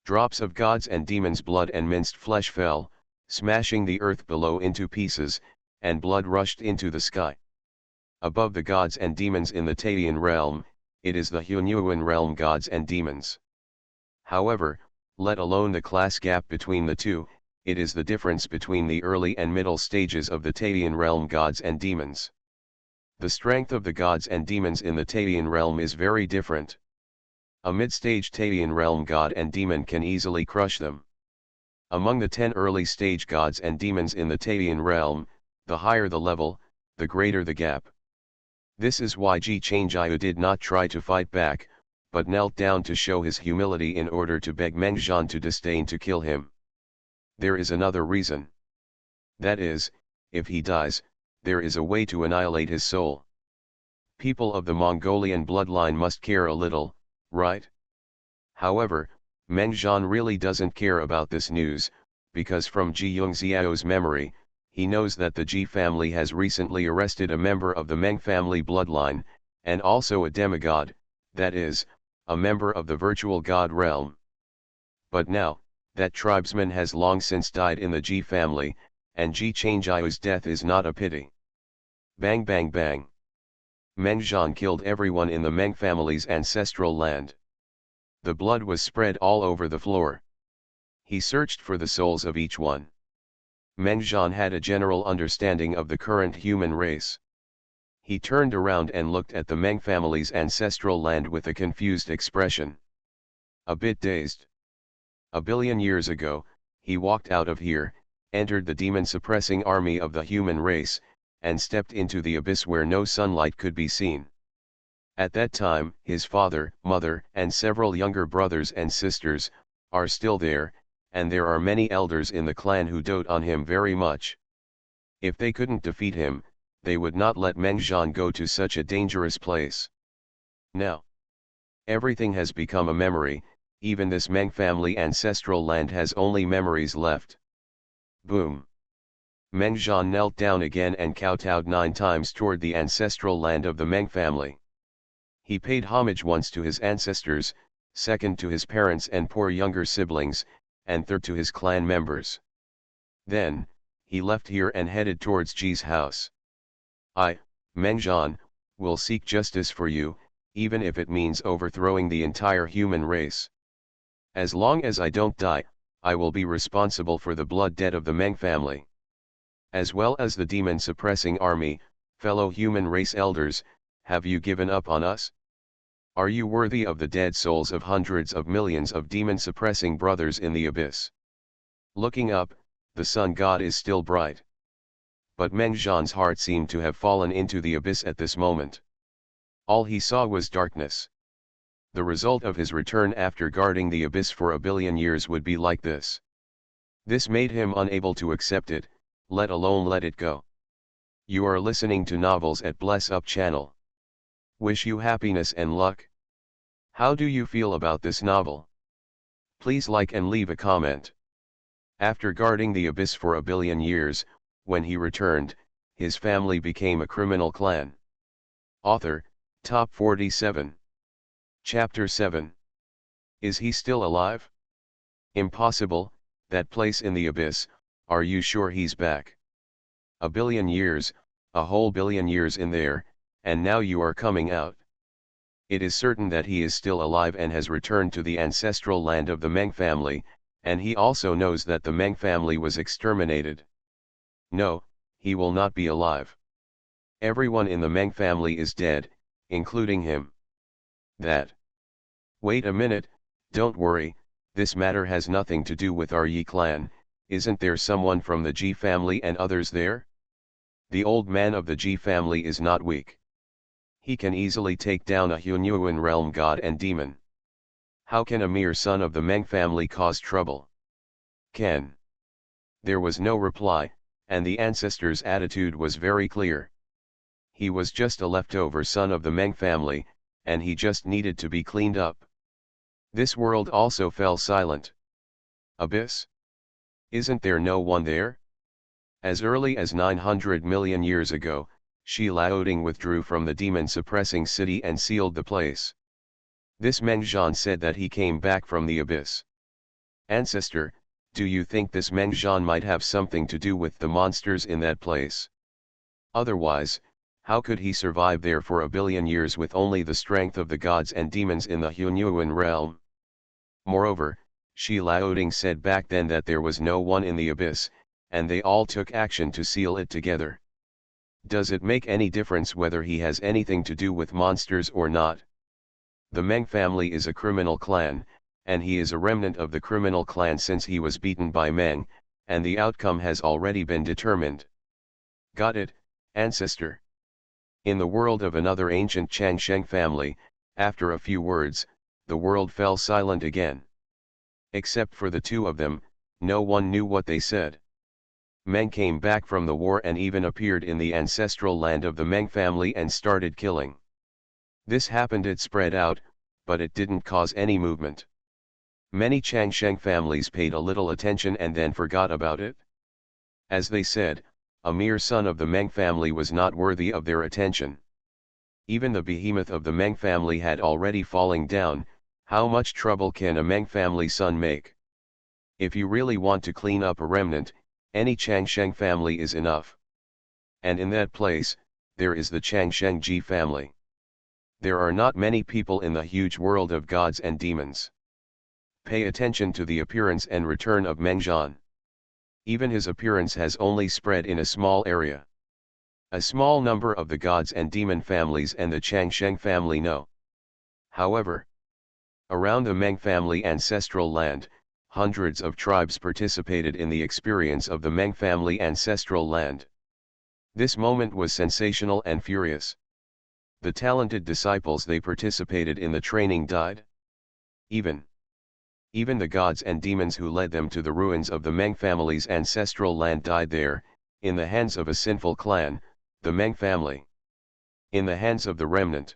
Drops of gods and demons' blood and minced flesh fell, smashing the earth below into pieces, and blood rushed into the sky. Above the gods and demons in the Taiyan realm, it is the Hunyuan realm gods and demons. However, let alone the class gap between the two, it is the difference between the early and middle stages of the Taiyan realm gods and demons. The strength of the gods and demons in the Taiyan realm is very different. A mid-stage Taiyan realm god and demon can easily crush them. Among the 10 early stage gods and demons in the Taiyan realm, the higher the level, the greater the gap. This is why Ji Chang'ai did not try to fight back, but knelt down to show his humility in order to beg Mengzhan to disdain to kill him. There is another reason. That is, if he dies, there is a way to annihilate his soul. People of the Mongolian bloodline must care a little, right? However, Mengzhan really doesn't care about this news, because from Ji Yongxiao's memory, he knows that the Ji family has recently arrested a member of the Meng family bloodline, and also a demigod, that is, a member of the virtual god realm. But now, that tribesman has long since died in the Ji family, and Ji Chang'ai's death is not a pity. Bang bang bang. Mengzhan killed everyone in the Meng family's ancestral land. The blood was spread all over the floor. He searched for the souls of each one. Mengzhan had a general understanding of the current human race. He turned around and looked at the Meng family's ancestral land with a confused expression. A bit dazed. A billion years ago, he walked out of here, entered the demon-suppressing army of the human race, and stepped into the abyss where no sunlight could be seen. At that time, his father, mother, and several younger brothers and sisters, are still there, and there are many elders in the clan who dote on him very much. If they couldn't defeat him, they would not let Mengzhan go to such a dangerous place. Now, everything has become a memory, even this Meng family ancestral land has only memories left. Boom. Mengzhan knelt down again and kowtowed 9 times toward the ancestral land of the Meng family. He paid homage once to his ancestors, second to his parents and poor younger siblings, and third to his clan members. Then, he left here and headed towards Ji's house. I, Mengzhan, will seek justice for you, even if it means overthrowing the entire human race. As long as I don't die, I will be responsible for the blood debt of the Meng family. As well as the demon-suppressing army, fellow human race elders, have you given up on us? Are you worthy of the dead souls of hundreds of millions of demon-suppressing brothers in the abyss? Looking up, the sun god is still bright. But Mengzhan's heart seemed to have fallen into the abyss at this moment. All he saw was darkness. The result of his return after guarding the abyss for a billion years would be like this. This made him unable to accept it, let alone let it go. You are listening to Novels at Bless Up channel. Wish you happiness and luck. How do you feel about this novel? Please like and leave a comment. After guarding the abyss for a billion years, when he returned, his family became a criminal clan. Author, Top 47. Chapter 7. Is he still alive? Impossible, that place in the abyss, are you sure he's back? A billion years, a whole billion years in there, and now you are coming out. It is certain that he is still alive and has returned to the ancestral land of the Meng family, and he also knows that the Meng family was exterminated. No, he will not be alive. Everyone in the Meng family is dead, including him. That. Wait a minute, don't worry, this matter has nothing to do with our Yi clan. Isn't there someone from the Ji family and others there? The old man of the Ji family is not weak. He can easily take down a Hunyuan realm god and demon. How can a mere son of the Meng family cause trouble? Can. There was no reply, and the ancestor's attitude was very clear. He was just a leftover son of the Meng family, and he just needed to be cleaned up. This world also fell silent. Abyss? Isn't there no one there? As early as 900 million years ago, Shi Laoding withdrew from the demon-suppressing city and sealed the place. This Mengzhan said that he came back from the abyss. Ancestor, do you think this Mengzhan might have something to do with the monsters in that place? Otherwise, How could he survive there for a billion years with only the strength of the gods and demons in the Hunyuan realm? Moreover, Shi Laoding said back then that there was no one in the abyss, and they all took action to seal it together. Does it make any difference whether he has anything to do with monsters or not? The Meng family is a criminal clan, and he is a remnant of the criminal clan since he was beaten by Meng, and the outcome has already been determined. Got it, ancestor? In the world of another ancient Changsheng family, after a few words, the world fell silent again. Except for the two of them, no one knew what they said. Meng came back from the war and even appeared in the ancestral land of the Meng family and started killing. This happened, it spread out, but it didn't cause any movement. Many Changsheng families paid a little attention and then forgot about it. As they said, a mere son of the Meng family was not worthy of their attention. Even the behemoth of the Meng family had already fallen down. How much trouble can a Meng family son make? If you really want to clean up a remnant, any Changsheng family is enough. And in that place, there is the Changsheng Ji family. There are not many people in the huge world of gods and demons. Pay attention to the appearance and return of Meng Zhan. Even his appearance has only spread in a small area. A small number of the gods and demon families and the Changsheng family know. However, around the Meng family ancestral land, hundreds of tribes participated in the experience of the Meng family ancestral land. This moment was sensational and furious. The talented disciples they participated in the training died. Even the gods and demons who led them to the ruins of the Meng family's ancestral land died there, in the hands of a sinful clan, the Meng family. In the hands of the remnant.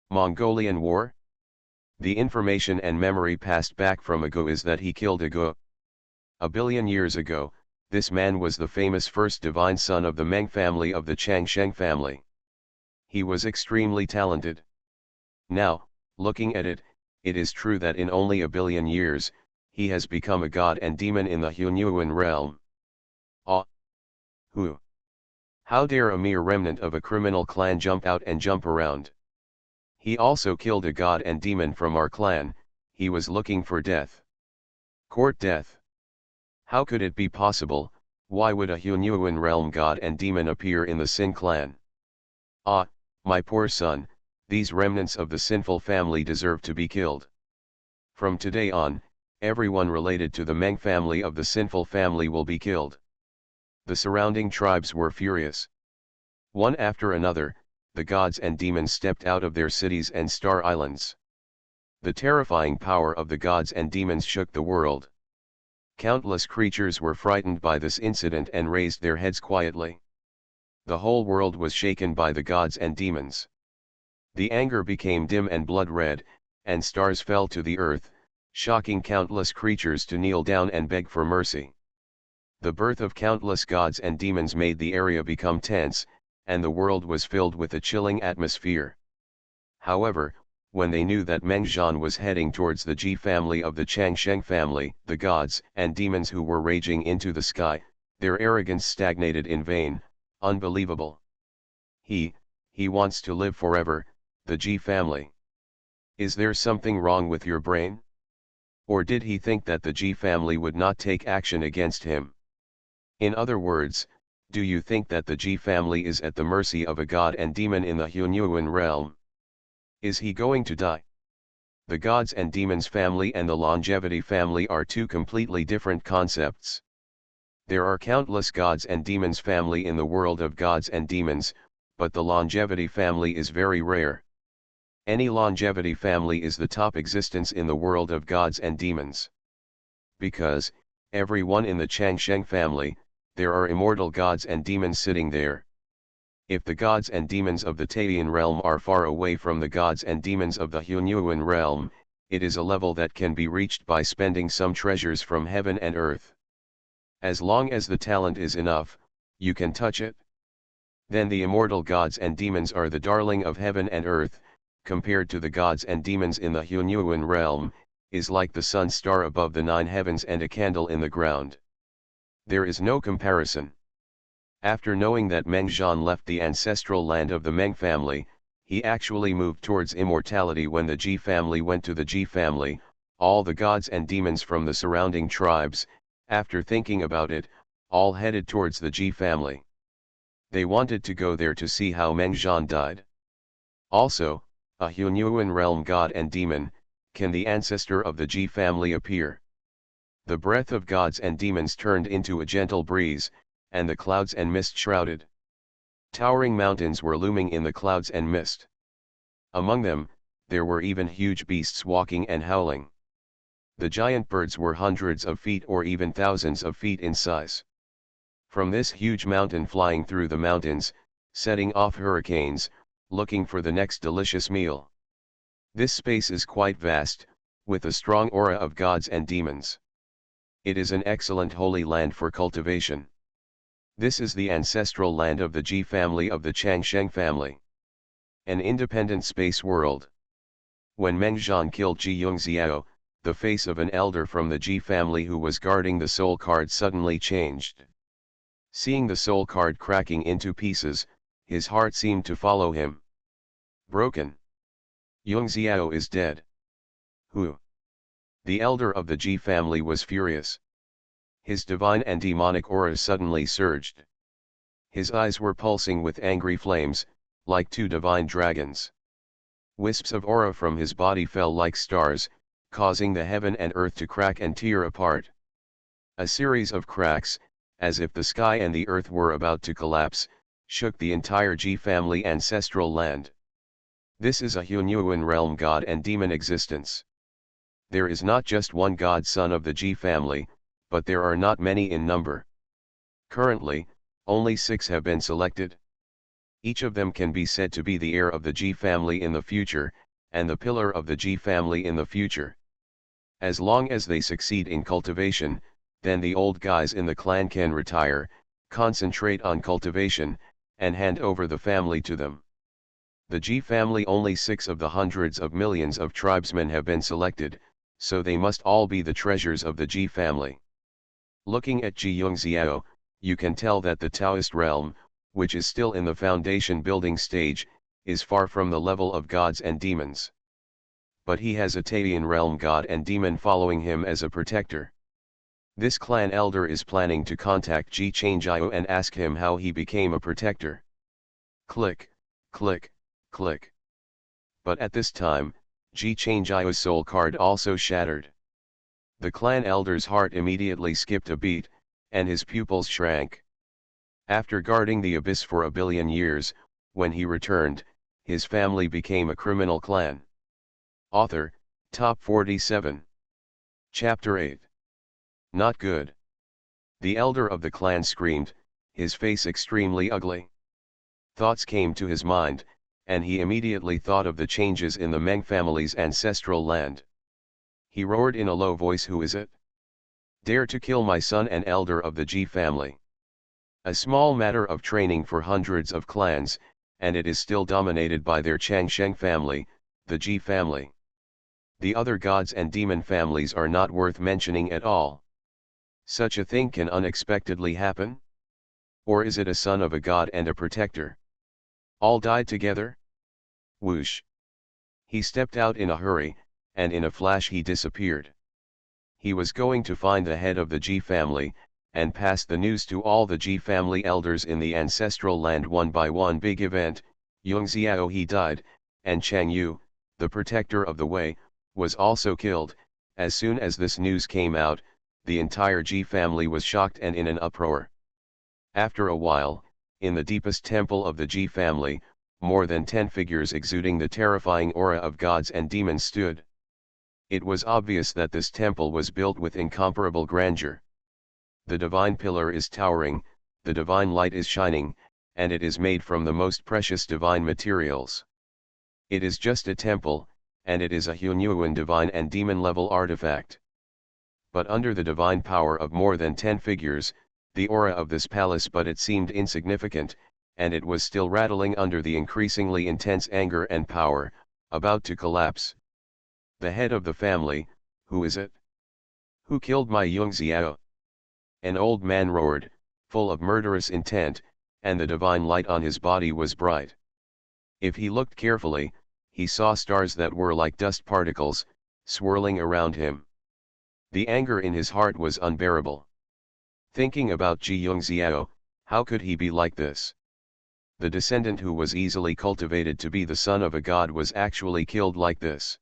Mongolian War? The information and memory passed back from Ago is that he killed Ago. A billion years ago, this man was the famous first divine son of the Meng family of the Changsheng family. He was extremely talented. Now, looking at it, it is true that in only a billion years, he has become a god and demon in the Hunyuan realm. Ah! Who? How dare a mere remnant of a criminal clan jump out and jump around? He also killed a god and demon from our clan. He was looking for death. Court death. How could it be possible? Why would a Hunyuan realm god and demon appear in the Sin clan? Ah, my poor son, these remnants of the sinful family deserve to be killed. From today on, everyone related to the Meng family of the sinful family will be killed. The surrounding tribes were furious. One after another, the gods and demons stepped out of their cities and star islands. The terrifying power of the gods and demons shook the world. Countless creatures were frightened by this incident and raised their heads quietly. The whole world was shaken by the gods and demons. The anger became dim and blood red, and stars fell to the earth, shocking countless creatures to kneel down and beg for mercy. The birth of countless gods and demons made the area become tense, and the world was filled with a chilling atmosphere. However, when they knew that Meng Zhan was heading towards the Ji family of the Changsheng family, the gods and demons who were raging into the sky, their arrogance stagnated in vain. Unbelievable. He wants to live forever, the Ji family. Is there something wrong with your brain? Or did he think that the Ji family would not take action against him? In other words, do you think that the Ji family is at the mercy of a god and demon in the Hunyuan realm? Is he going to die? The gods and demons family and the longevity family are two completely different concepts. There are countless gods and demons family in the world of gods and demons, but the longevity family is very rare. Any longevity family is the top existence in the world of gods and demons. Because, everyone in the Changsheng family, there are immortal gods and demons sitting there. If the gods and demons of the Taiyan realm are far away from the gods and demons of the Hunyuan realm, it is a level that can be reached by spending some treasures from heaven and earth. As long as the talent is enough, you can touch it. Then the immortal gods and demons are the darling of heaven and earth, compared to the gods and demons in the Hunyuan realm, is like the sun star above the 9 heavens and a candle in the ground. There is no comparison. After knowing that Meng Zhan left the ancestral land of the Meng family, he actually moved towards immortality. When the Ji family went to the Ji family, all the gods and demons from the surrounding tribes, after thinking about it, all headed towards the Ji family. They wanted to go there to see how Meng Zhan died. Also, a Hunyuan realm god and demon, can the ancestor of the Ji family appear? The breath of gods and demons turned into a gentle breeze, and the clouds and mist shrouded. Towering mountains were looming in the clouds and mist. Among them, there were even huge beasts walking and howling. The giant birds were hundreds of feet or even thousands of feet in size. From this huge mountain flying through the mountains, setting off hurricanes, looking for the next delicious meal. This space is quite vast, with a strong aura of gods and demons. It is an excellent holy land for cultivation. This is the ancestral land of the Ji family of the Changsheng family. An independent space world. When Meng Zhan killed Ji Yongxiao, the face of an elder from the Ji family who was guarding the soul card suddenly changed. Seeing the soul card cracking into pieces, his heart seemed to follow him. Broken. Yongxiao is dead. Who? The elder of the Ji family was furious. His divine and demonic aura suddenly surged. His eyes were pulsing with angry flames, like two divine dragons. Wisps of aura from his body fell like stars, causing the heaven and earth to crack and tear apart. A series of cracks, as if the sky and the earth were about to collapse, shook the entire Ji family ancestral land. This is a Hunyuan realm god and demon existence. There is not just one god son of the Ji family, but there are not many in number. Currently, only 6 have been selected. Each of them can be said to be the heir of the Ji family in the future, and the pillar of the Ji family in the future. As long as they succeed in cultivation, then the old guys in the clan can retire, concentrate on cultivation, and hand over the family to them. The Ji family, only 6 of the hundreds of millions of tribesmen have been selected, so they must all be the treasures of the Ji family. Looking at Ji Yongxiao, you can tell that the Taoist realm, which is still in the foundation building stage, is far from the level of gods and demons. But he has a Taiyan realm god and demon following him as a protector. This clan elder is planning to contact Ji Changjiao and ask him how he became a protector. Click, click, click. But at this time, Ji Changjiao's soul card also shattered. The clan elder's heart immediately skipped a beat, and his pupils shrank. After guarding the abyss for a billion years, when he returned, his family became a criminal clan. Author, Top 47. Chapter 8. Not good. The elder of the clan screamed, his face extremely ugly. Thoughts came to his mind, and he immediately thought of the changes in the Meng family's ancestral land. He roared in a low voice, "Who is it? Dare to kill my son and elder of the Ji family?" A small matter of training for hundreds of clans, and it is still dominated by their Changsheng family, the Ji family. The other gods and demon families are not worth mentioning at all. Such a thing can unexpectedly happen? Or is it a son of a god and a protector? All died together? Whoosh! He stepped out in a hurry, and in a flash he disappeared. He was going to find the head of the Ji family, and pass the news to all the Ji family elders in the ancestral land. One by one, big event, Yongxiao he died, and Chang Yu, the protector of the way, was also killed. As soon as this news came out, the entire Ji family was shocked and in an uproar. After a while, in the deepest temple of the Ji family, more than 10 figures exuding the terrifying aura of gods and demons stood. It was obvious that this temple was built with incomparable grandeur. The divine pillar is towering, the divine light is shining, and it is made from the most precious divine materials. It is just a temple, and it is a Hunyuan divine and demon level artifact. But under the divine power of more than 10 figures, the aura of this palace, but it seemed insignificant, and it was still rattling under the increasingly intense anger and power, about to collapse. The head of the family, who is it? Who killed my Yongxiao? An old man roared, full of murderous intent, and the divine light on his body was bright. If he looked carefully, he saw stars that were like dust particles, swirling around him. The anger in his heart was unbearable. Thinking about Ji Yongxiao, how could he be like this? The descendant who was easily cultivated to be the son of a god was actually killed like this.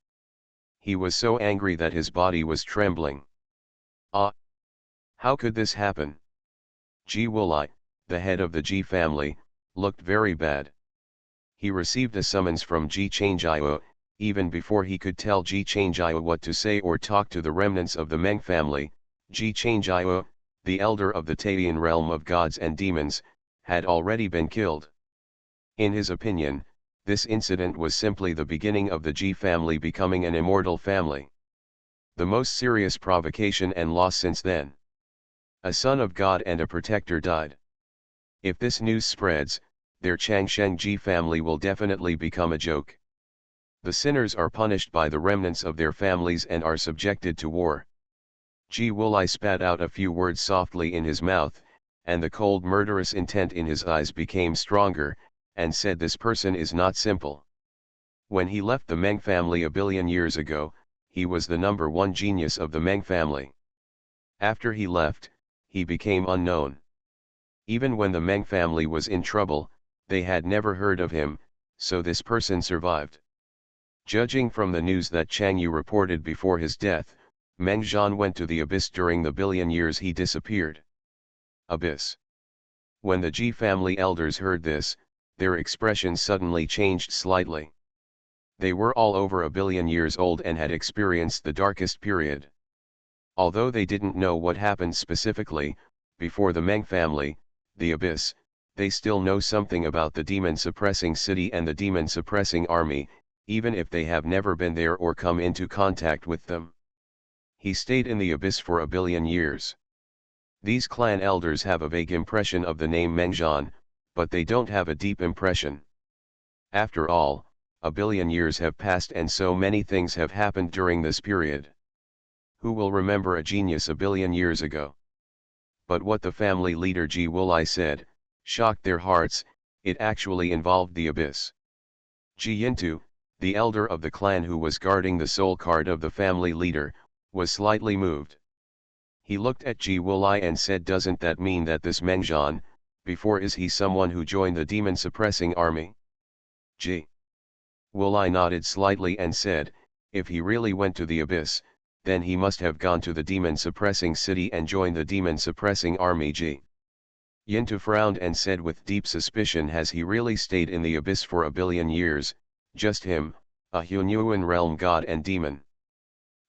He was so angry that his body was trembling. Ah! How could this happen? Ji Wulai, the head of the Ji family, looked very bad. He received a summons from Ji Changjiao, even before he could tell Ji Changjiao what to say or talk to the remnants of the Meng family. Ji Changjiao, the elder of the Taiyan realm of gods and demons, had already been killed. In his opinion, this incident was simply the beginning of the Ji family becoming an immortal family. The most serious provocation and loss since then. A son of God and a protector died. If this news spreads, their Changsheng Ji family will definitely become a joke. The sinners are punished by the remnants of their families and are subjected to war. Ji Wulai spat out a few words softly in his mouth, and the cold murderous intent in his eyes became stronger, and said, "This person is not simple." When he left the Meng family a billion years ago, he was the number one genius of the Meng family. After he left, he became unknown. Even when the Meng family was in trouble, they had never heard of him, so this person survived. Judging from the news that Chang Yu reported before his death, Meng Zhan went to the abyss during the billion years he disappeared. Abyss. When the Ji family elders heard this, their expressions suddenly changed slightly. They were all over a billion years old and had experienced the darkest period. Although they didn't know what happened specifically, before the Meng family, the abyss, they still know something about the demon-suppressing city and the demon-suppressing army, even if they have never been there or come into contact with them. He stayed in the abyss for a billion years. These clan elders have a vague impression of the name Mengzhan, but they don't have a deep impression. After all, a billion years have passed and so many things have happened during this period. Who will remember a genius a billion years ago? But what the family leader Ji Wulai said, shocked their hearts. It actually involved the abyss. Ji Yintu, the elder of the clan who was guarding the soul card of the family leader, was slightly moved. He looked at Ji Wulai and said, "Doesn't that mean that this Mengzhan, before is he someone who joined the demon-suppressing army?" Ji Wulai nodded slightly and said, "If he really went to the abyss, then he must have gone to the demon-suppressing city and joined the demon-suppressing army." Ji Yintu frowned and said with deep suspicion, "Has he really stayed in the abyss for a billion years, just him, a Hunyuan realm god and demon?"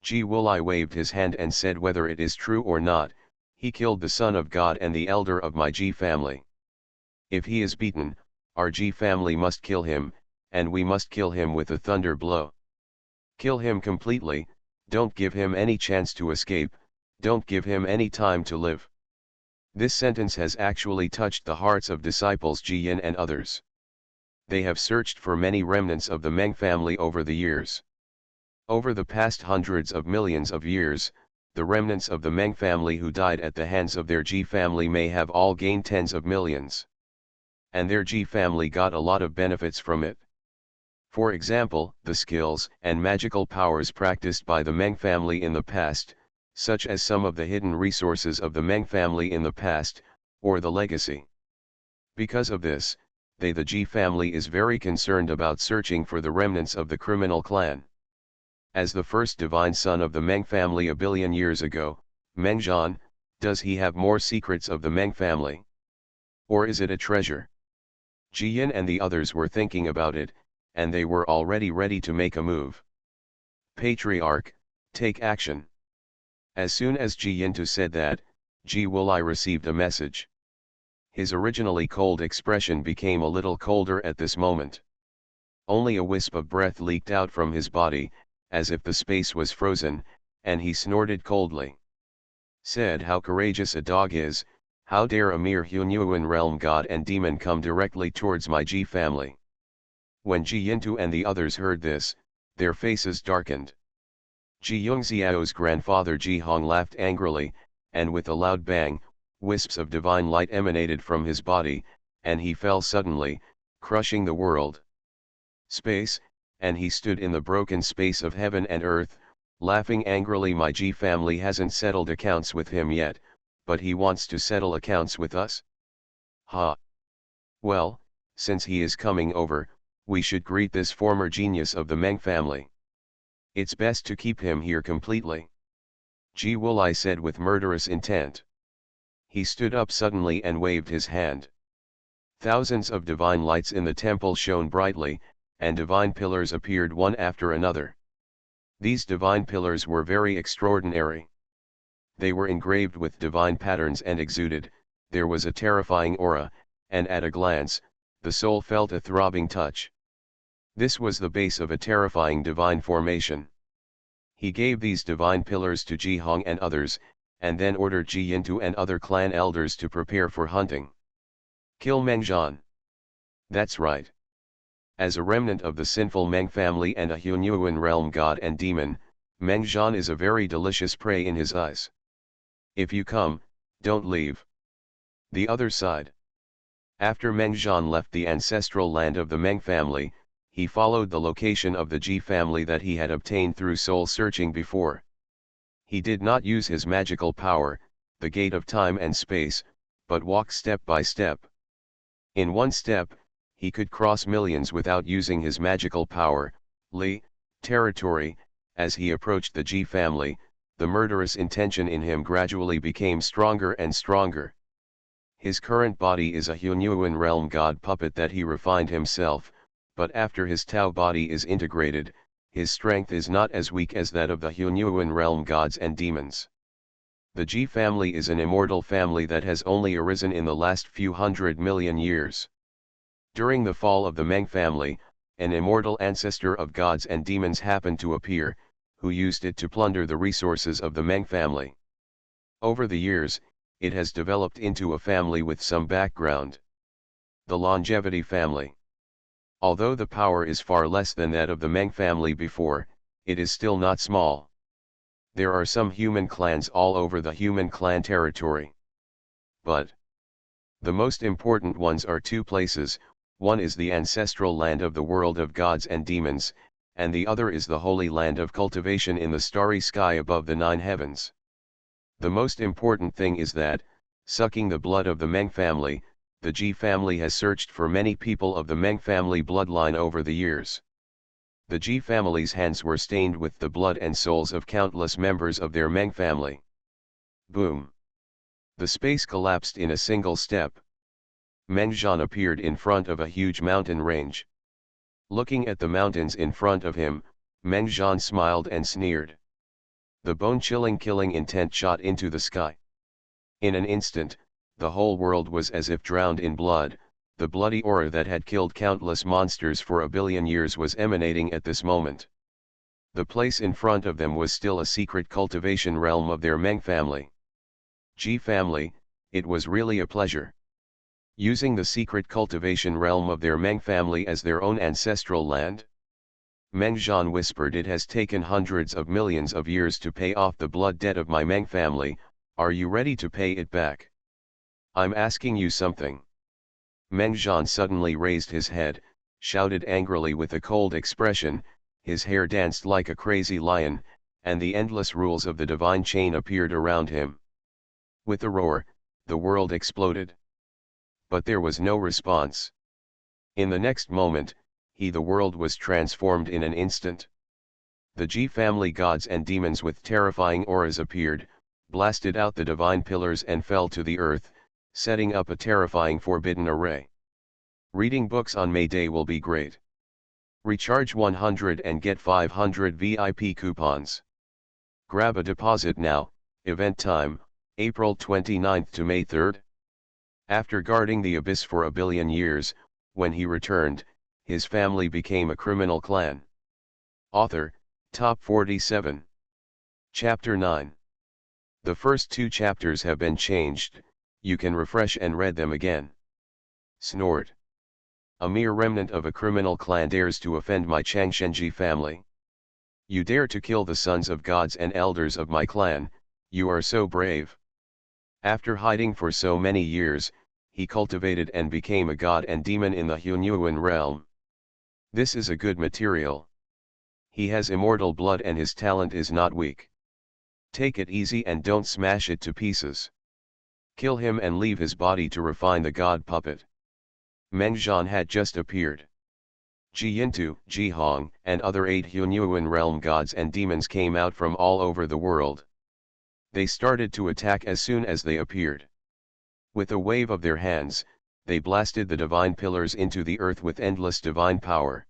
Ji Wulai waved his hand and said, "Whether it is true or not, he killed the son of God and the elder of my Ji family. If he is beaten, our Ji family must kill him, and we must kill him with a thunder blow. Kill him completely, don't give him any chance to escape, don't give him any time to live." This sentence has actually touched the hearts of disciples Ji Yin and others. They have searched for many remnants of the Meng family over the years. Over the past hundreds of millions of years, the remnants of the Meng family who died at the hands of their Ji family may have all gained tens of millions. And their Ji family got a lot of benefits from it. For example, the skills and magical powers practiced by the Meng family in the past, such as some of the hidden resources of the Meng family in the past, or the legacy. Because of this, the Ji family is very concerned about searching for the remnants of the criminal clan. As the first divine son of the Meng family a billion years ago, Mengzhan, does he have more secrets of the Meng family? Or is it a treasure? Ji Yin and the others were thinking about it, and they were already ready to make a move. "Patriarch, take action." As soon as Ji Yintu said that, Ji Wulai received a message. His originally cold expression became a little colder at this moment. Only a wisp of breath leaked out from his body, as if the space was frozen, and he snorted coldly. Said, "How courageous a dog is, how dare a mere Hunyuan realm god and demon come directly towards my Ji family." When Ji Yintu and the others heard this, their faces darkened. Ji Yongxiao's grandfather Ji Hong laughed angrily, and with a loud bang, wisps of divine light emanated from his body, and he fell suddenly, crushing the world. Space, and he stood in the broken space of heaven and earth, laughing angrily. My G family hasn't settled accounts with him yet, but he wants to settle accounts with us? Ha! Well, since he is coming over, we should greet this former genius of the Meng family. It's best to keep him here completely. Ji Wulai said with murderous intent. He stood up suddenly and waved his hand. Thousands of divine lights in the temple shone brightly, and divine pillars appeared one after another. These divine pillars were very extraordinary. They were engraved with divine patterns and exuded, there was a terrifying aura, and at a glance, the soul felt a throbbing touch. This was the base of a terrifying divine formation. He gave these divine pillars to Ji Hong and others, and then ordered Ji Yintu and other clan elders to prepare for hunting. Kill Meng Zhan. That's right. As a remnant of the sinful Meng family and a Hunyuan realm god and demon, Meng Zhan is a very delicious prey in his eyes. If you come, don't leave. The other side. After Meng Zhan left the ancestral land of the Meng family, he followed the location of the Ji family that he had obtained through soul searching before. He did not use his magical power, the gate of time and space, but walked step by step. In one step, he could cross millions without using his magical power, territory. As he approached the Ji family, the murderous intention in him gradually became stronger and stronger. His current body is a Hunyuan realm god puppet that he refined himself, but after his Tao body is integrated, his strength is not as weak as that of the Hunyuan realm gods and demons. The Ji family is an immortal family that has only arisen in the last few 100 million years. During the fall of the Meng family, an immortal ancestor of gods and demons happened to appear, who used it to plunder the resources of the Meng family. Over the years, it has developed into a family with some background. The Longevity family. Although the power is far less than that of the Meng family before, it is still not small. There are some human clans all over the human clan territory. But the most important ones are two places. One is the ancestral land of the world of gods and demons, and the other is the holy land of cultivation in the starry sky above the 9 heavens. The most important thing is that, sucking the blood of the Meng family, the Ji family has searched for many people of the Meng family bloodline over the years. The Ji family's hands were stained with the blood and souls of countless members of their Meng family. Boom! The space collapsed in a single step. Meng Zhan appeared in front of a huge mountain range. Looking at the mountains in front of him, Meng Zhan smiled and sneered. The bone-chilling killing intent shot into the sky. In an instant, the whole world was as if drowned in blood. The bloody aura that had killed countless monsters for 1 billion years was emanating at this moment. The place in front of them was still a secret cultivation realm of their Meng family. Ji family, it was really a pleasure. Using the secret cultivation realm of their Meng family as their own ancestral land? Meng Zhan whispered, it has taken hundreds of millions of years to pay off the blood debt of my Meng family, are you ready to pay it back? I'm asking you something. Meng Zhan suddenly raised his head, shouted angrily with a cold expression, his hair danced like a crazy lion, and the endless rules of the divine chain appeared around him. With a roar, the world exploded. But there was no response. In the next moment, the world was transformed in an instant. The Ji family gods and demons with terrifying auras appeared, blasted out the divine pillars and fell to the earth, setting up a terrifying forbidden array. Reading books on May Day will be great. Recharge 100 and get 500 VIP coupons. Grab a deposit now. Event time, April 29th to May 3rd. After guarding the abyss for 1 billion years, when he returned, his family became a criminal clan. Author, Top 47. Chapter 9. The first 2 chapters have been changed, you can refresh and read them again. Snort. A mere remnant of a criminal clan dares to offend my Changshenji family. You dare to kill the sons of gods and elders of my clan, you are so brave. After hiding for so many years, he cultivated and became a god and demon in the Hunyuan realm. This is a good material. He has immortal blood and his talent is not weak. Take it easy and don't smash it to pieces. Kill him and leave his body to refine the god puppet. Meng Zhan had just appeared. Ji Yintu, Ji Hong, and other 8 Hunyuan realm gods and demons came out from all over the world. They started to attack as soon as they appeared. With a wave of their hands, they blasted the divine pillars into the earth with endless divine power.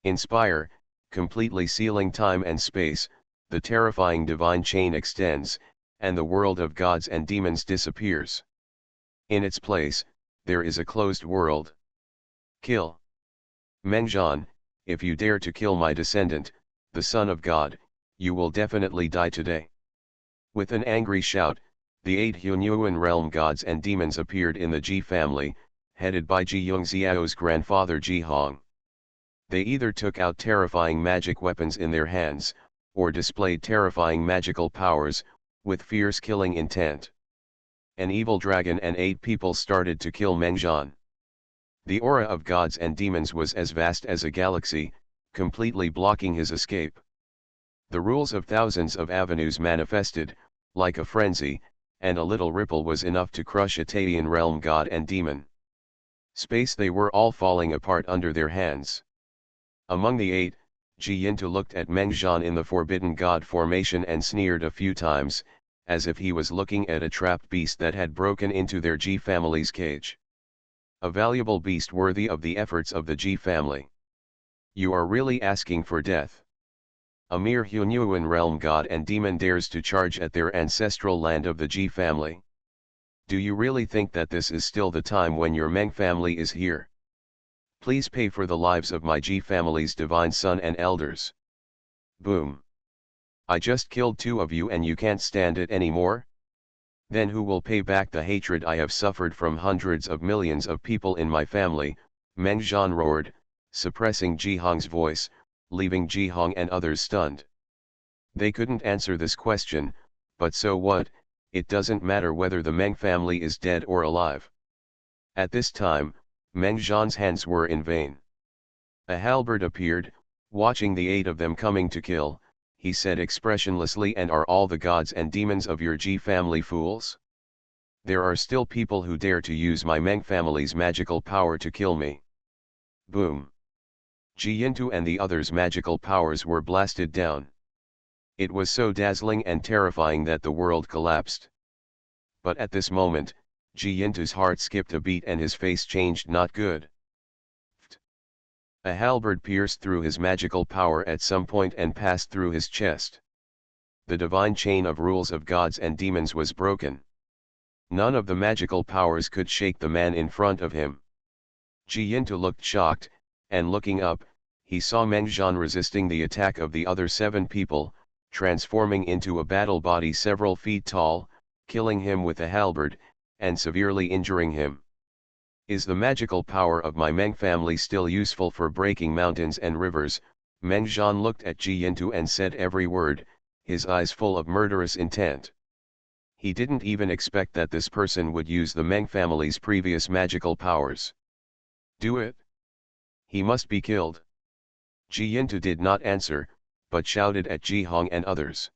Inspire, completely sealing time and space, the terrifying divine chain extends, and the world of gods and demons disappears. In its place, there is a closed world. Kill. Meng Zhan, if you dare to kill my descendant, the Son of God, you will definitely die today. With an angry shout, the 8 Hunyuan realm gods and demons appeared in the Ji family, headed by Ji Yongxiao's grandfather Ji Hong. They either took out terrifying magic weapons in their hands, or displayed terrifying magical powers, with fierce killing intent. An evil dragon and 8 people started to kill Meng Zhan. The aura of gods and demons was as vast as a galaxy, completely blocking his escape. The rules of thousands of avenues manifested, like a frenzy, and a little ripple was enough to crush a Taiyan realm god and demon. Space, they were all falling apart under their hands. Among the 8, Ji Yintu looked at Meng Zhan in the forbidden god formation and sneered a few times, as if he was looking at a trapped beast that had broken into their Ji family's cage. A valuable beast worthy of the efforts of the Ji family. You are really asking for death. A mere Hunyuan realm god and demon dares to charge at their ancestral land of the Ji family. Do you really think that this is still the time when your Meng family is here? Please pay for the lives of my Ji family's divine son and elders. Boom. I just killed 2 of you and you can't stand it anymore? Then who will pay back the hatred I have suffered from hundreds of millions of people in my family? Meng Zhan roared, suppressing Ji Hong's voice, leaving Ji Hong and others stunned. They couldn't answer this question, but so what, it doesn't matter whether the Meng family is dead or alive. At this time, Meng Zhan's hands were in vain. A halberd appeared, watching the 8 of them coming to kill. He said expressionlessly, and are all the gods and demons of your Ji family fools? There are still people who dare to use my Meng family's magical power to kill me. Boom. Ji Yintu and the others' magical powers were blasted down. It was so dazzling and terrifying that the world collapsed. But at this moment, Ji Yintu's heart skipped a beat and his face changed not good. A halberd pierced through his magical power at some point and passed through his chest. The divine chain of rules of gods and demons was broken. None of the magical powers could shake the man in front of him. Ji Yintu looked shocked, and looking up, he saw Meng Zhan resisting the attack of the other 7 people, transforming into a battle body several feet tall, killing him with a halberd, and severely injuring him. Is the magical power of my Meng family still useful for breaking mountains and rivers? Meng Zhan looked at Ji Yintu and said every word, his eyes full of murderous intent. He didn't even expect that this person would use the Meng family's previous magical powers. Do it. He must be killed. Ji Yintu did not answer, but shouted at Ji Hong and others.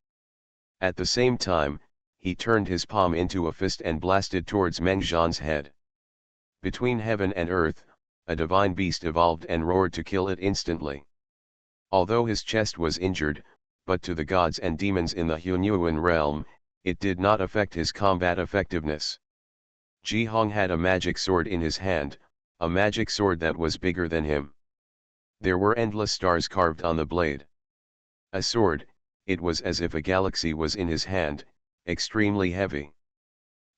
At the same time, he turned his palm into a fist and blasted towards Meng Zhan's head. Between heaven and earth, a divine beast evolved and roared to kill it instantly. Although his chest was injured, but to the gods and demons in the Hunyuan realm, it did not affect his combat effectiveness. Ji Hong had a magic sword in his hand, a magic sword that was bigger than him. There were endless stars carved on the blade. A sword, it was as if a galaxy was in his hand, extremely heavy.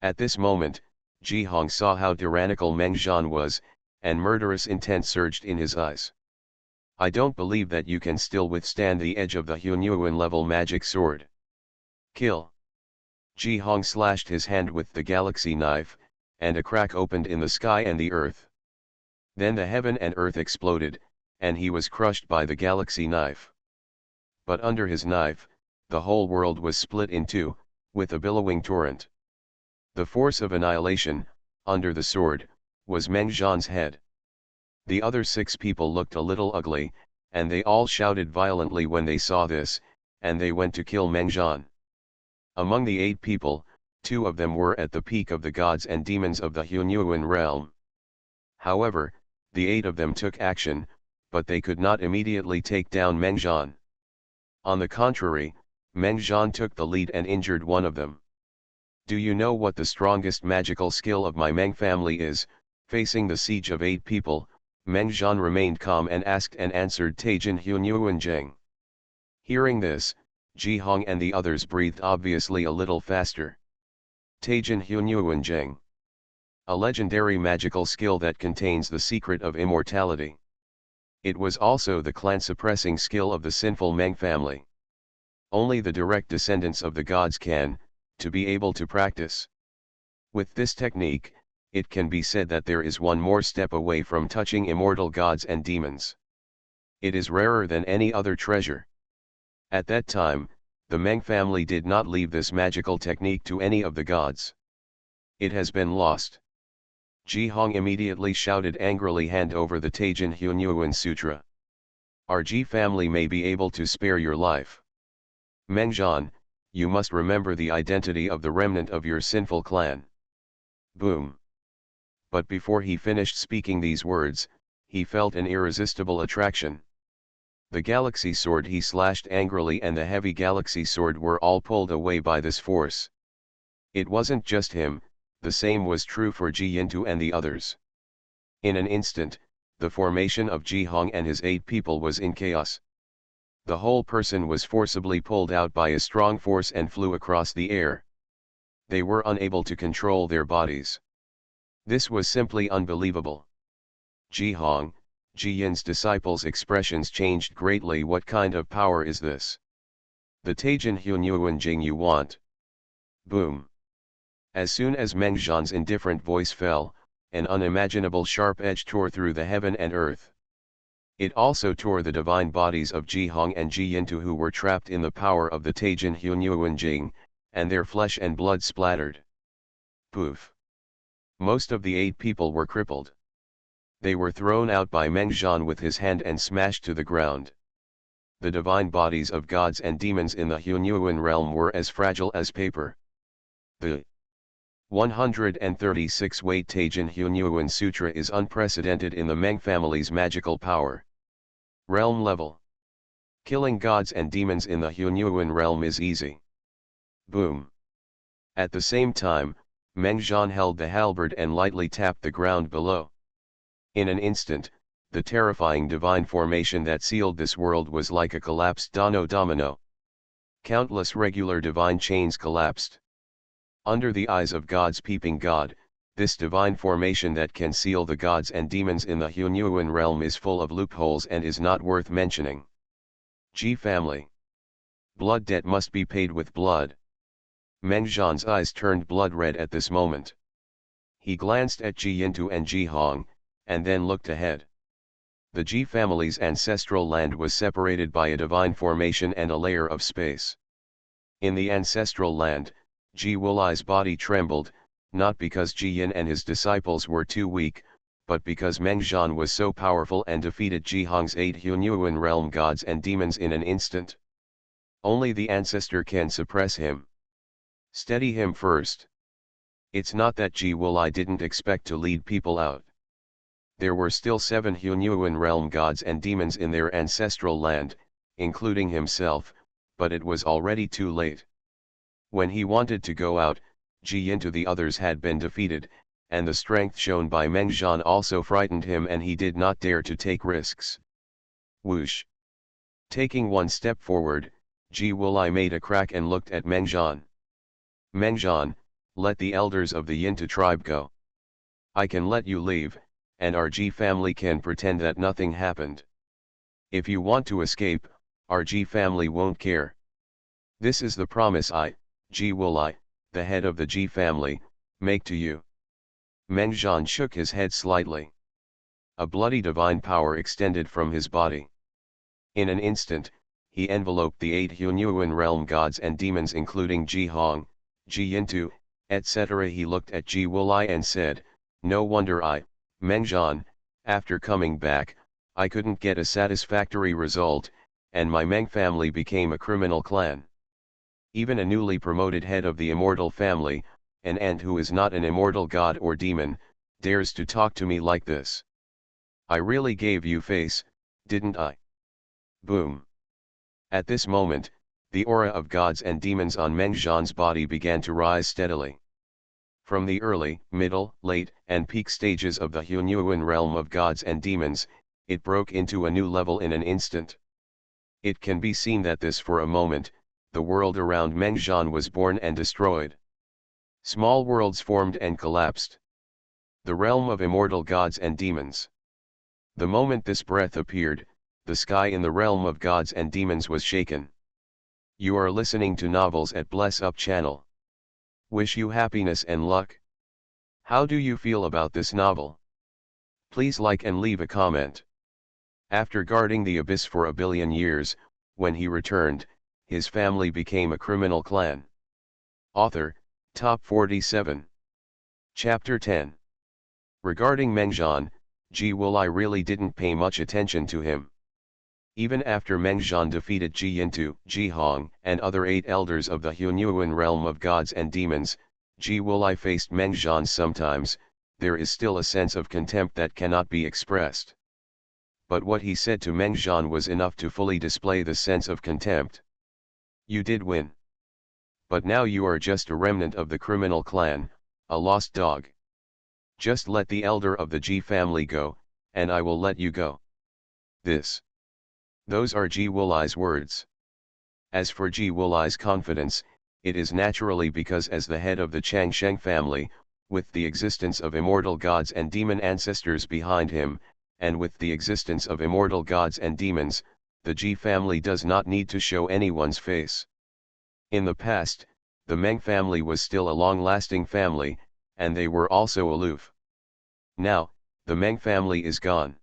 At this moment, Ji Hong saw how tyrannical Meng Zhan was, and murderous intent surged in his eyes. I don't believe that you can still withstand the edge of the Hunyuan level magic sword. Kill. Ji Hong slashed his hand with the galaxy knife, and a crack opened in the sky and the earth. Then the heaven and earth exploded, and he was crushed by the galaxy knife. But under his knife, the whole world was split in two, with a billowing torrent. The force of annihilation, under the sword, was Meng Zhan's head. The other 6 people looked a little ugly, and they all shouted violently when they saw this, and they went to kill Meng Zhan. Among the 8 people, 2 of them were at the peak of the gods and demons of the Hunyuan realm. However, the 8 of them took action, but they could not immediately take down Meng Zhan. On the contrary, Meng Zhan took the lead and injured one of them. Do you know what the strongest magical skill of my Meng family is? Facing the siege of 8 people, Meng Zhan remained calm and asked and answered Taijin Hunyuan Zheng. Hearing this, Ji Hong and the others breathed obviously a little faster. Taijin Hunyuan Zheng. A legendary magical skill that contains the secret of immortality. It was also the clan-suppressing skill of the sinful Meng family. Only the direct descendants of the gods can, to be able to practice. With this technique, it can be said that there is one more step away from touching immortal gods and demons. It is rarer than any other treasure. At that time, the Meng family did not leave this magical technique to any of the gods. It has been lost. Ji Hong immediately shouted angrily, hand over the Taijin Hunyuan Sutra. Our Ji family may be able to spare your life. Meng Zhan, you must remember the identity of the remnant of your sinful clan. Boom. But before he finished speaking these words, he felt an irresistible attraction. The galaxy sword he slashed angrily and the heavy galaxy sword were all pulled away by this force. It wasn't just him, the same was true for Ji Yintu and the others. In an instant, the formation of Ji Hong and his 8 people was in chaos. The whole person was forcibly pulled out by a strong force and flew across the air. They were unable to control their bodies. This was simply unbelievable. Ji Hong, Ji Yin's disciples' expressions changed greatly. What kind of power is this? The Taijin Hunyuan Jing you want? Boom. As soon as Meng Zhan's indifferent voice fell, an unimaginable sharp edge tore through the heaven and earth. It also tore the divine bodies of Ji Hong and Ji Yintu, who were trapped in the power of the Taijin Hunyuan Jing, and their flesh and blood splattered. Poof. Most of the 8 people were crippled. They were thrown out by Meng Zhan with his hand and smashed to the ground. The divine bodies of gods and demons in the Hunyuan realm were as fragile as paper. The 136 weight Taijin Hunyuan Sutra is unprecedented in the Meng family's magical power. Realm level. Killing gods and demons in the Hunyuan realm is easy. Boom. At the same time, Meng Zhan held the halberd and lightly tapped the ground below. In an instant, the terrifying divine formation that sealed this world was like a collapsed domino. Countless regular divine chains collapsed. Under the eyes of God's peeping God, this divine formation that can seal the gods and demons in the Hunyuan realm is full of loopholes and is not worth mentioning. Ji family. Blood debt must be paid with blood. Meng Zhan's eyes turned blood red at this moment. He glanced at Ji Yintu and Ji Hong, and then looked ahead. The Ji family's ancestral land was separated by a divine formation and a layer of space. In the ancestral land, Ji Wuli's body trembled, not because Ji Yin and his disciples were too weak, but because Meng Zhan was so powerful and defeated Ji Hong's 8 Hunyuan realm gods and demons in an instant. Only the ancestor can suppress him. Steady him first. It's not that Ji Wuli didn't expect to lead people out. There were still 7 Hunyuan realm gods and demons in their ancestral land, including himself, but it was already too late. When he wanted to go out, Ji Yintu the others had been defeated, and the strength shown by Meng Zhan also frightened him and he did not dare to take risks. Whoosh! Taking one step forward, Ji Wuli made a crack and looked at Meng Zhan. Meng Zhan, let the elders of the Yintu tribe go. I can let you leave, and our Ji family can pretend that nothing happened. If you want to escape, our Ji family won't care. This is the promise I, Ji Wuli, the head of the Ji family, make to you. Meng Zhan shook his head slightly. A bloody divine power extended from his body. In an instant, he enveloped the 8 Hunyuan realm gods and demons including Ji Hong, Ji Yintu, etc. He looked at Ji Wuli and said, No wonder Mengjian, after coming back, I couldn't get a satisfactory result, and my Meng family became a criminal clan. Even a newly promoted head of the immortal family, an ant who is not an immortal god or demon, dares to talk to me like this. I really gave you face, didn't I? Boom. At this moment, the aura of gods and demons on Mengjian's body began to rise steadily. From the early, middle, late, and peak stages of the Hunyuan realm of gods and demons, it broke into a new level in an instant. It can be seen that for a moment, the world around Mengjian was born and destroyed. Small worlds formed and collapsed. The realm of immortal gods and demons. The moment this breath appeared, the sky in the realm of gods and demons was shaken. You are listening to Novels at Bless Up channel. Wish you happiness and luck. How do you feel about this novel? Please like and leave a comment. After guarding the abyss for a billion years, when he returned, his family became a criminal clan. Author, Top 47. Chapter 10. Regarding Mengjian, Ji Wulai really didn't pay much attention to him. Even after Mengjian defeated Ji Yintu, Ji Hong, and other 8 elders of the Hunyuan realm of gods and demons, Ji Wulai faced Mengjian sometimes. There is still a sense of contempt that cannot be expressed. But what he said to Mengjian was enough to fully display the sense of contempt. You did win. But now you are just a remnant of the criminal clan, a lost dog. Just let the elder of the Ji family go, and I will let you go. Those are Ji Wulai's words. As for Ji Wulai's confidence, it is naturally because as the head of the Changsheng family, with the existence of immortal gods and demon ancestors behind him, and with the existence of immortal gods and demons, the Ji family does not need to show anyone's face. In the past, the Meng family was still a long-lasting family, and they were also aloof. Now, the Meng family is gone.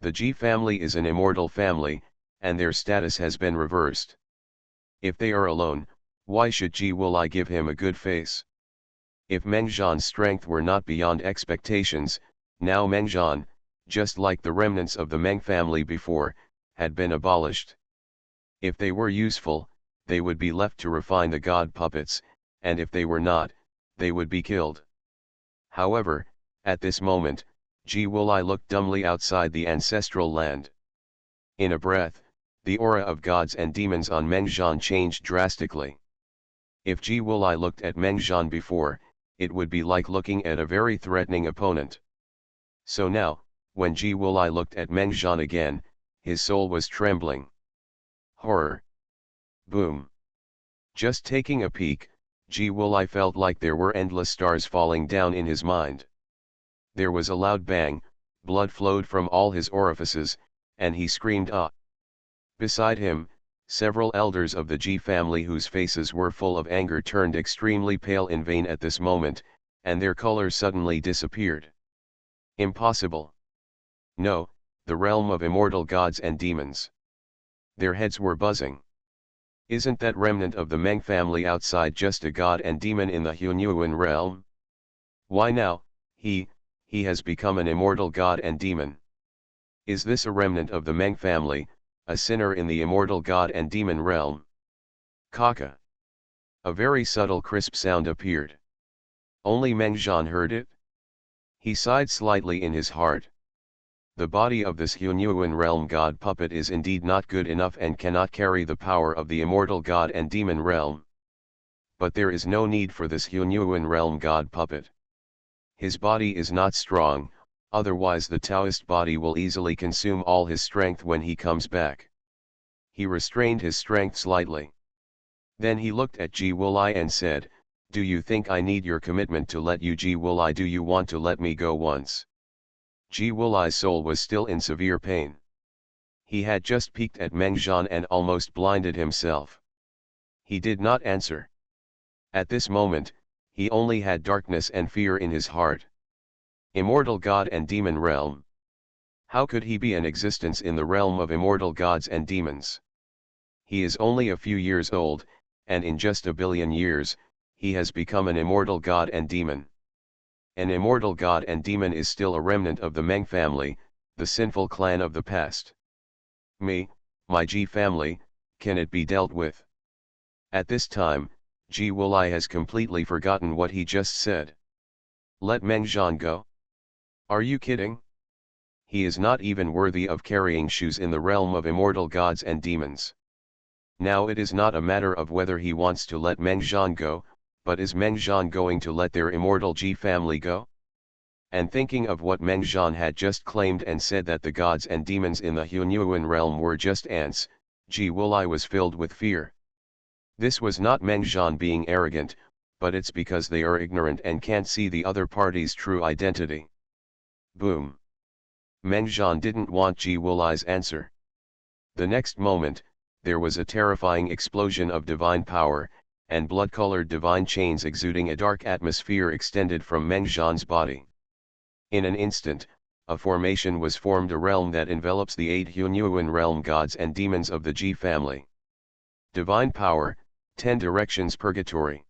The Ji family is an immortal family, and their status has been reversed. If they are alone, why should Ji Wulai give him a good face? If Mengjian's strength were not beyond expectations, now Mengjian, just like the remnants of the Meng family before, had been abolished. If they were useful, they would be left to refine the god puppets, and if they were not, they would be killed. However, at this moment, Ji Wulai looked dumbly outside the ancestral land. In a breath, the aura of gods and demons on Mengjian changed drastically. If Ji Wulai looked at Mengjian before, it would be like looking at a very threatening opponent. So now, when Ji Wulai looked at Mengjian again, his soul was trembling. Horror. Boom. Just taking a peek, Ji Wulai felt like there were endless stars falling down in his mind. There was a loud bang, blood flowed from all his orifices, and he screamed ah. Beside him, several elders of the Ji family whose faces were full of anger turned extremely pale in vain at this moment, and their color suddenly disappeared. Impossible. No, the realm of immortal gods and demons. Their heads were buzzing. Isn't that remnant of the Meng family outside just a god and demon in the Hunyuan realm? Why now, he has become an immortal god and demon. Is this a remnant of the Meng family, a sinner in the immortal god and demon realm? Kaka. A very subtle crisp sound appeared. Only Mengjian heard it. He sighed slightly in his heart. The body of this Hunyuan realm god puppet is indeed not good enough and cannot carry the power of the immortal god and demon realm. But there is no need for this Hunyuan realm god puppet. His body is not strong, otherwise the Taoist body will easily consume all his strength when he comes back. He restrained his strength slightly. Then he looked at Ji Wulai and said, "Do you think I need your commitment to let you Ji Wulai? Do you want to let me go once?" Ji Wulai's soul was still in severe pain. He had just peeked at Mengjian and almost blinded himself. He did not answer. At this moment, he only had darkness and fear in his heart. Immortal god and demon realm. How could he be an existence in the realm of immortal gods and demons? He is only a few years old, and in just a billion years, he has become an immortal god and demon. an immortal god and demon is still a remnant of the Meng family, the sinful clan of the past. Me, my Ji family, can it be dealt with? At this time, Ji Wulai has completely forgotten what he just said. Let Meng Zhan go? Are you kidding? He is not even worthy of carrying shoes in the realm of immortal gods and demons. Now it is not a matter of whether he wants to let Meng Zhan go, but is Meng Zhan going to let their immortal Ji family go? And thinking of what Meng Zhan had just claimed and said that the gods and demons in the Hunyuan realm were just ants, Ji Wulai was filled with fear. This was not Meng Zhan being arrogant, but it's because they are ignorant and can't see the other party's true identity. Boom. Meng Zhan didn't want Ji Wulai's answer. The next moment, there was a terrifying explosion of divine power, and blood-colored divine chains exuding a dark atmosphere extended from Meng Zhan's body. In an instant, a formation was formed, a realm that envelops the 8 Hunyuan realm gods and demons of the Ji family. Divine power, 10 directions purgatory.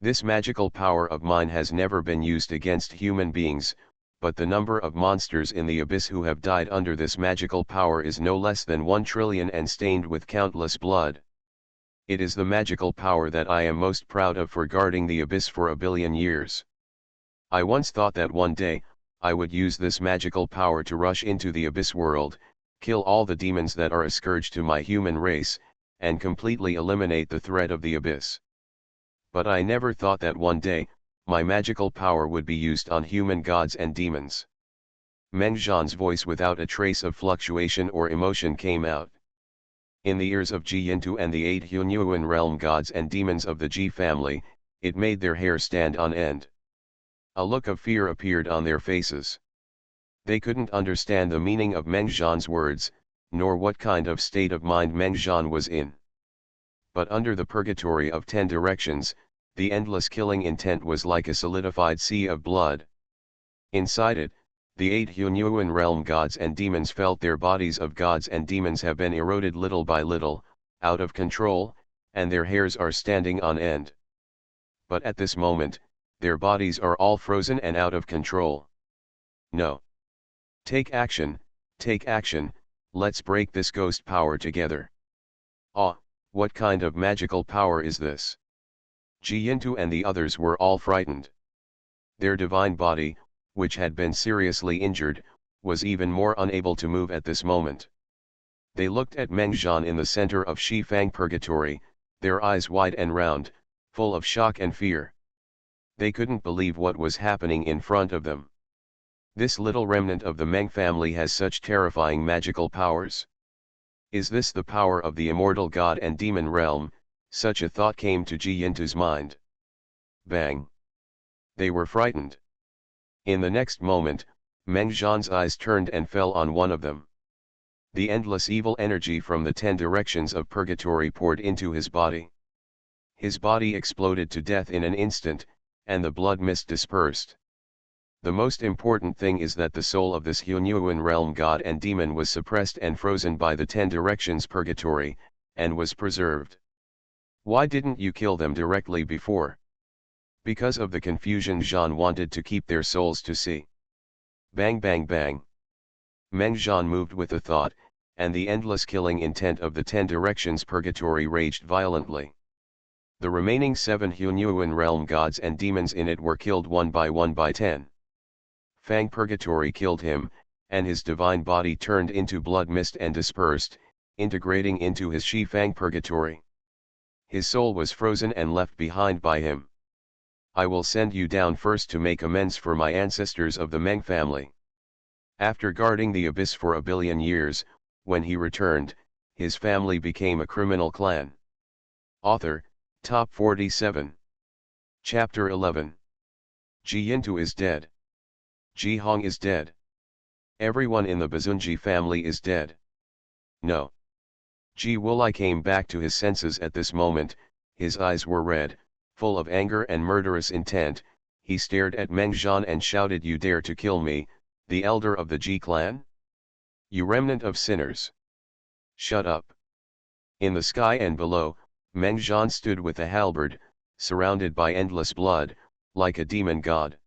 This magical power of mine has never been used against human beings, but the number of monsters in the abyss who have died under this magical power is no less than 1 trillion and stained with countless blood. It is the magical power that I am most proud of for guarding the abyss for a billion years. I once thought that one day, I would use this magical power to rush into the abyss world, kill all the demons that are a scourge to my human race, and completely eliminate the threat of the abyss. But I never thought that one day, my magical power would be used on human gods and demons. Meng Zhan's voice without a trace of fluctuation or emotion came out. In the ears of Ji Yintu and the 8 Hunyuan realm gods and demons of the Ji family, it made their hair stand on end. A look of fear appeared on their faces. They couldn't understand the meaning of Meng Zhan's words, nor what kind of state of mind Meng Zhan was in. But under the purgatory of 10 directions, the endless killing intent was like a solidified sea of blood. Inside it, the 8 Hunyuan realm gods and demons felt their bodies of gods and demons have been eroded little by little, out of control, and their hairs are standing on end. But at this moment, their bodies are all frozen and out of control. No. Take action, let's break this ghost power together. Ah, what kind of magical power is this? Ji Yintu and the others were all frightened. Their divine body, which had been seriously injured, was even more unable to move at this moment. They looked at Meng Zhan in the center of Shifang Purgatory, their eyes wide and round, full of shock and fear. They couldn't believe what was happening in front of them. This little remnant of the Meng family has such terrifying magical powers. Is this the power of the immortal god and demon realm? Such a thought came to Ji Yintu's mind. Bang! They were frightened. In the next moment, Meng Zhan's eyes turned and fell on one of them. The endless evil energy from the 10 directions of purgatory poured into his body. His body exploded to death in an instant, and the blood mist dispersed. The most important thing is that the soul of this Hunyuan realm god and demon was suppressed and frozen by the 10 directions purgatory, and was preserved. Why didn't you kill them directly before? Because of the confusion, Zhan wanted to keep their souls to see. Bang bang bang. Meng Zhan moved with the thought, and the endless killing intent of the 10 directions purgatory raged violently. The remaining 7 Hunyuan realm gods and demons in it were killed one by 10. Fang Purgatory killed him, and his divine body turned into blood mist and dispersed, integrating into his Shifang Purgatory. His soul was frozen and left behind by him. I will send you down first to make amends for my ancestors of the Meng family. After guarding the abyss for a billion years, when he returned, his family became a criminal clan. Author, Top 47. Chapter 11. Ji Yintu is dead. Ji Hong is dead. Everyone in the Bazunji family is dead. No. Ji Wulai came back to his senses at this moment. His eyes were red, full of anger and murderous intent. He stared at Meng Zhan and shouted, "You dare to kill me, the elder of the Ji clan? You remnant of sinners! Shut up!" In the sky and below, Meng Zhan stood with a halberd, surrounded by endless blood, like a demon god.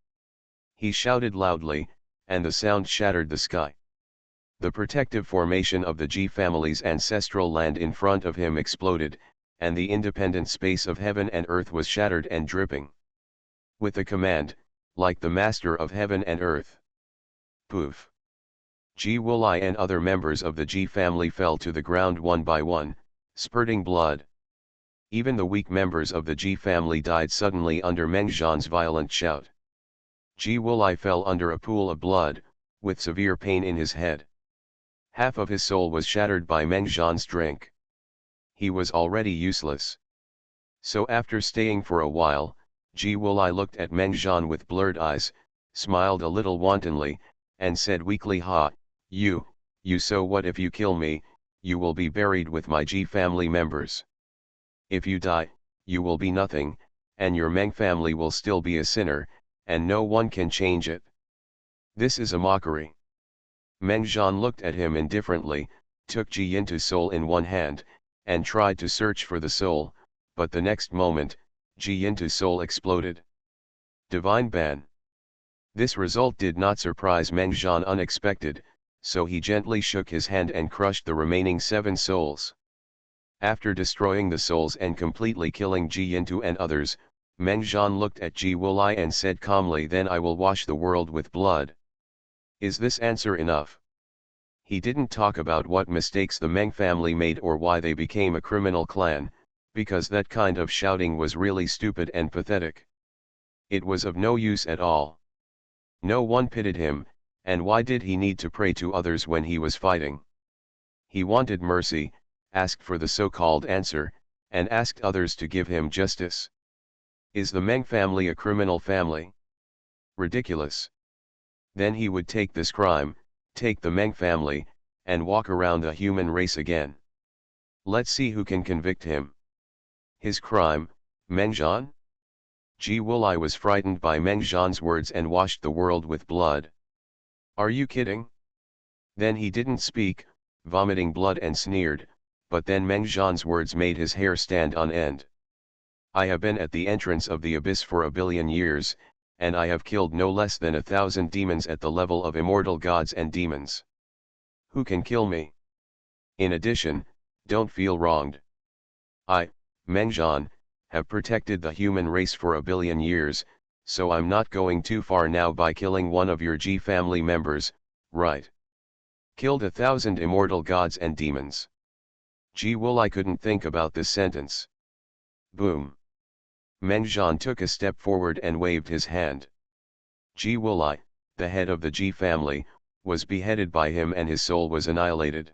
He shouted loudly, and the sound shattered the sky. The protective formation of the G family's ancestral land in front of him exploded, and the independent space of heaven and earth was shattered and dripping. With a command, like the master of heaven and earth. Poof! G Wooly and other members of the G family fell to the ground one by one, spurting blood. Even the weak members of the G family died suddenly under Meng Zhan's violent shout. Ji Wulai fell under a pool of blood, with severe pain in his head. Half of his soul was shattered by Meng Zhan's drink. He was already useless. So after staying for a while, Ji Wulai looked at Meng Zhan with blurred eyes, smiled a little wantonly, and said weakly, "Ha, you so what if you kill me, you will be buried with my Ji family members. If you die, you will be nothing, and your Meng family will still be a sinner, and no one can change it. This is a mockery." Meng Zhan looked at him indifferently, took Ji Yintu's soul in one hand, and tried to search for the soul, but the next moment, Ji Yintu's soul exploded. Divine ban. This result did not surprise Meng Zhan unexpected, so he gently shook his hand and crushed the remaining 7 souls. After destroying the souls and completely killing Ji Yintu and others, Meng Zhan looked at Ji Wulai and said calmly, "Then I will wash the world with blood." Is this answer enough? He didn't talk about what mistakes the Meng family made or why they became a criminal clan, because that kind of shouting was really stupid and pathetic. It was of no use at all. No one pitied him, and why did he need to pray to others when he was fighting? He wanted mercy, asked for the so-called answer, and asked others to give him justice. Is the Meng family a criminal family? Ridiculous. Then he would take this crime, take the Meng family, and walk around the human race again. Let's see who can convict him. His crime, Meng Zhan? Ji Wulai was frightened by Meng Zhan's words and washed the world with blood. Are you kidding? Then he didn't speak, vomiting blood, and sneered, but then Meng Zhan's words made his hair stand on end. I have been at the entrance of the abyss for 1 billion years, and I have killed no less than 1,000 demons at the level of immortal gods and demons. Who can kill me? In addition, don't feel wronged. I, Meng Zhan, have protected the human race for 1 billion years, so I'm not going too far now by killing one of your G family members, right? Killed 1,000 immortal gods and demons. Ji Wulai couldn't think about this sentence. Boom. Meng Zhan took a step forward and waved his hand. Ji Wulai, the head of the Ji family, was beheaded by him and his soul was annihilated.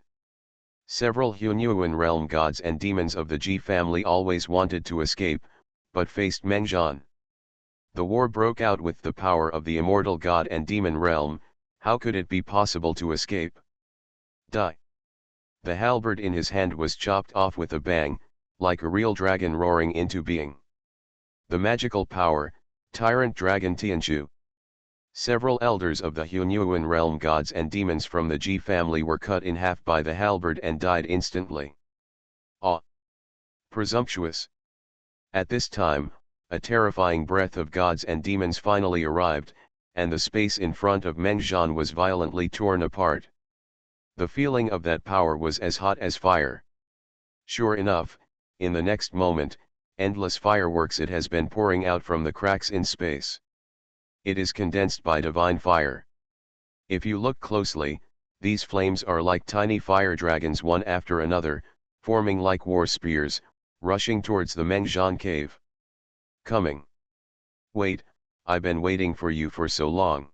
Several Hunyuan realm gods and demons of the Ji family always wanted to escape, but faced Meng Zhan. The war broke out with the power of the immortal god and demon realm. How could it be possible to escape? Die. The halberd in his hand was chopped off with a bang, like a real dragon roaring into being. The magical power, Tyrant Dragon Tianchu. Several elders of the Hunyuan realm gods and demons from the Ji family were cut in half by the halberd and died instantly. Ah! Presumptuous! At this time, a terrifying breath of gods and demons finally arrived, and the space in front of Meng Zhan was violently torn apart. The feeling of that power was as hot as fire. Sure enough, in the next moment, endless fireworks it has been pouring out from the cracks in space. It is condensed by divine fire. If you look closely, these flames are like tiny fire dragons one after another, forming like war spears, rushing towards the Meng Zhan cave. Coming. Wait, I've been waiting for you for so long.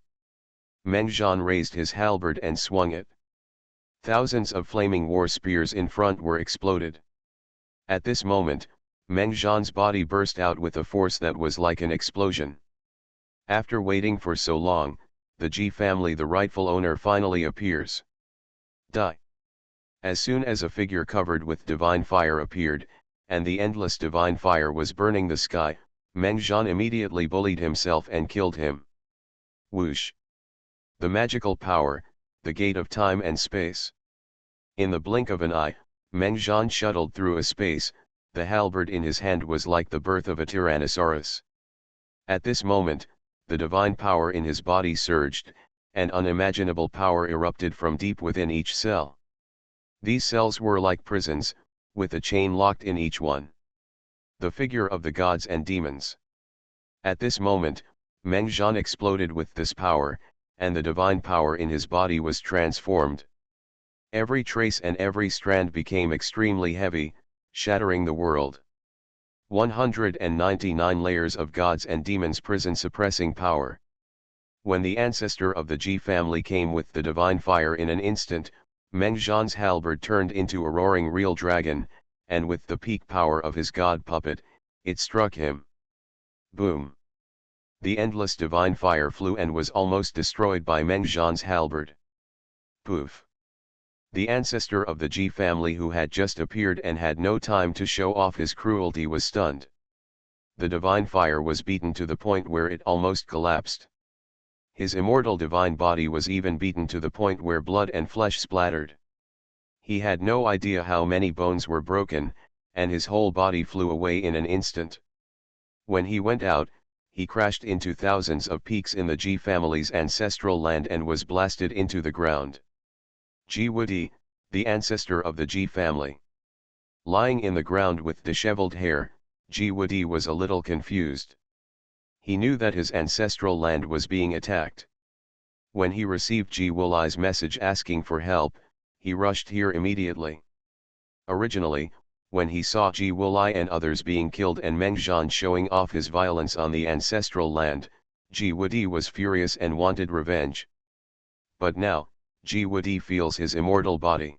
Meng Zhan raised his halberd and swung it. Thousands of flaming war spears in front were exploded. At this moment, Meng Zhan's body burst out with a force that was like an explosion. After waiting for so long, the Ji family, the rightful owner, finally appears. Die. As soon as a figure covered with divine fire appeared, and the endless divine fire was burning the sky, Meng Zhan immediately bullied himself and killed him. Whoosh! The magical power, the gate of time and space. In the blink of an eye, Meng Zhan shuttled through a space. The halberd in his hand was like the birth of a Tyrannosaurus. At this moment, the divine power in his body surged, and unimaginable power erupted from deep within each cell. These cells were like prisons, with a chain locked in each one. The figure of the gods and demons. At this moment, Meng Zhan exploded with this power, and the divine power in his body was transformed. Every trace and every strand became extremely heavy, shattering the world. 199 layers of gods and demons prison suppressing power. When the ancestor of the Ji family came with the divine fire in an instant, Meng Zhan's halberd turned into a roaring real dragon, and with the peak power of his god puppet, it struck him. Boom! The endless divine fire flew and was almost destroyed by Meng Zhan's halberd. Poof! The ancestor of the Ji family who had just appeared and had no time to show off his cruelty was stunned. The divine fire was beaten to the point where it almost collapsed. His immortal divine body was even beaten to the point where blood and flesh splattered. He had no idea how many bones were broken, and his whole body flew away in an instant. When he went out, he crashed into thousands of peaks in the Ji family's ancestral land and was blasted into the ground. Ji Wudi, the ancestor of the Ji family. Lying in the ground with disheveled hair, Ji Wudi was a little confused. He knew that his ancestral land was being attacked. When he received Ji Wuli's message asking for help, he rushed here immediately. Originally, when he saw Ji Wuli and others being killed and Meng Zhan showing off his violence on the ancestral land, Ji Wudi was furious and wanted revenge. But now, Ji Wudi feels his immortal body.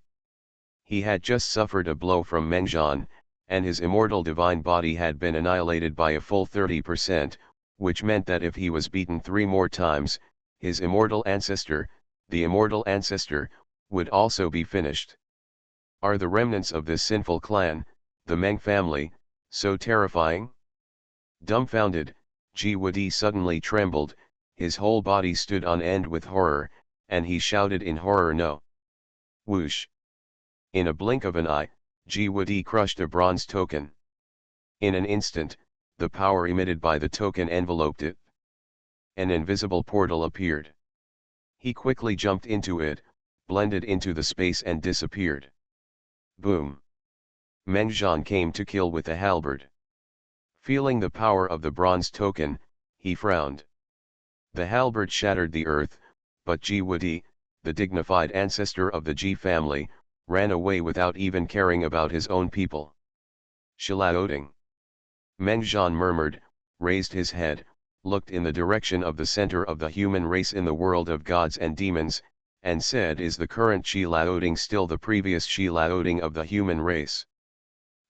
He had just suffered a blow from Meng Zhan, and his immortal divine body had been annihilated by a full 30%, which meant that if he was beaten 3 more times, his immortal ancestor, the immortal ancestor, would also be finished. Are the remnants of this sinful clan, the Meng family, so terrifying? Dumbfounded, Ji Wudi suddenly trembled, his whole body stood on end with horror, and he shouted in horror, "No!" Whoosh! In a blink of an eye, Ji Wudi crushed a bronze token. In an instant, the power emitted by the token enveloped it. An invisible portal appeared. He quickly jumped into it, blended into the space and disappeared. Boom! Meng Zhan came to kill with a halberd. Feeling the power of the bronze token, he frowned. The halberd shattered the earth, but Ji Wudi, the dignified ancestor of the Ji family, ran away without even caring about his own people. Shilaoding. Meng Zhan murmured, raised his head, looked in the direction of the center of the human race in the world of gods and demons, and said, "Is the current Shilaoding still the previous Shilaoding of the human race?"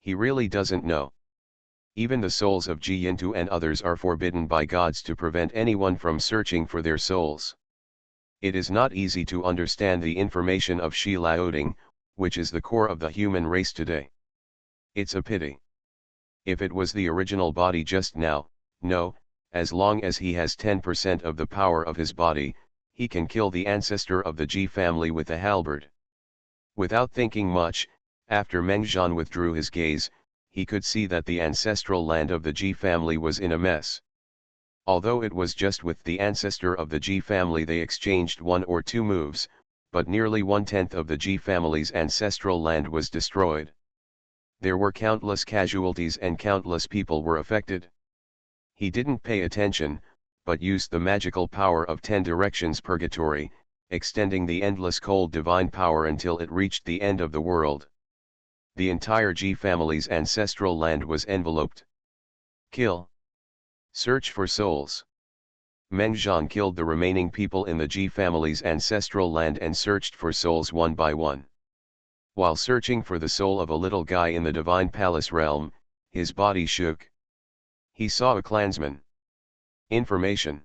He really doesn't know. Even the souls of Ji Yintu and others are forbidden by gods to prevent anyone from searching for their souls. It is not easy to understand the information of Shilaoding, which is the core of the human race today. It's a pity. If it was the original body just now, no, as long as he has 10% of the power of his body, he can kill the ancestor of the Ji family with a halberd. Without thinking much, after Meng Zhan withdrew his gaze, he could see that the ancestral land of the Ji family was in a mess. Although it was just with the ancestor of the Ji family they exchanged 1 or 2 moves, but nearly 1/10 of the Ji family's ancestral land was destroyed. There were countless casualties and countless people were affected. He didn't pay attention, but used the magical power of 10 directions purgatory, extending the endless cold divine power until it reached the end of the world. The entire Ji family's ancestral land was enveloped. Kill. Search for souls. Meng Zhan killed the remaining people in the Ji family's ancestral land and searched for souls one by one. While searching for the soul of a little guy in the divine palace realm, his body shook. He saw a clansman. Information.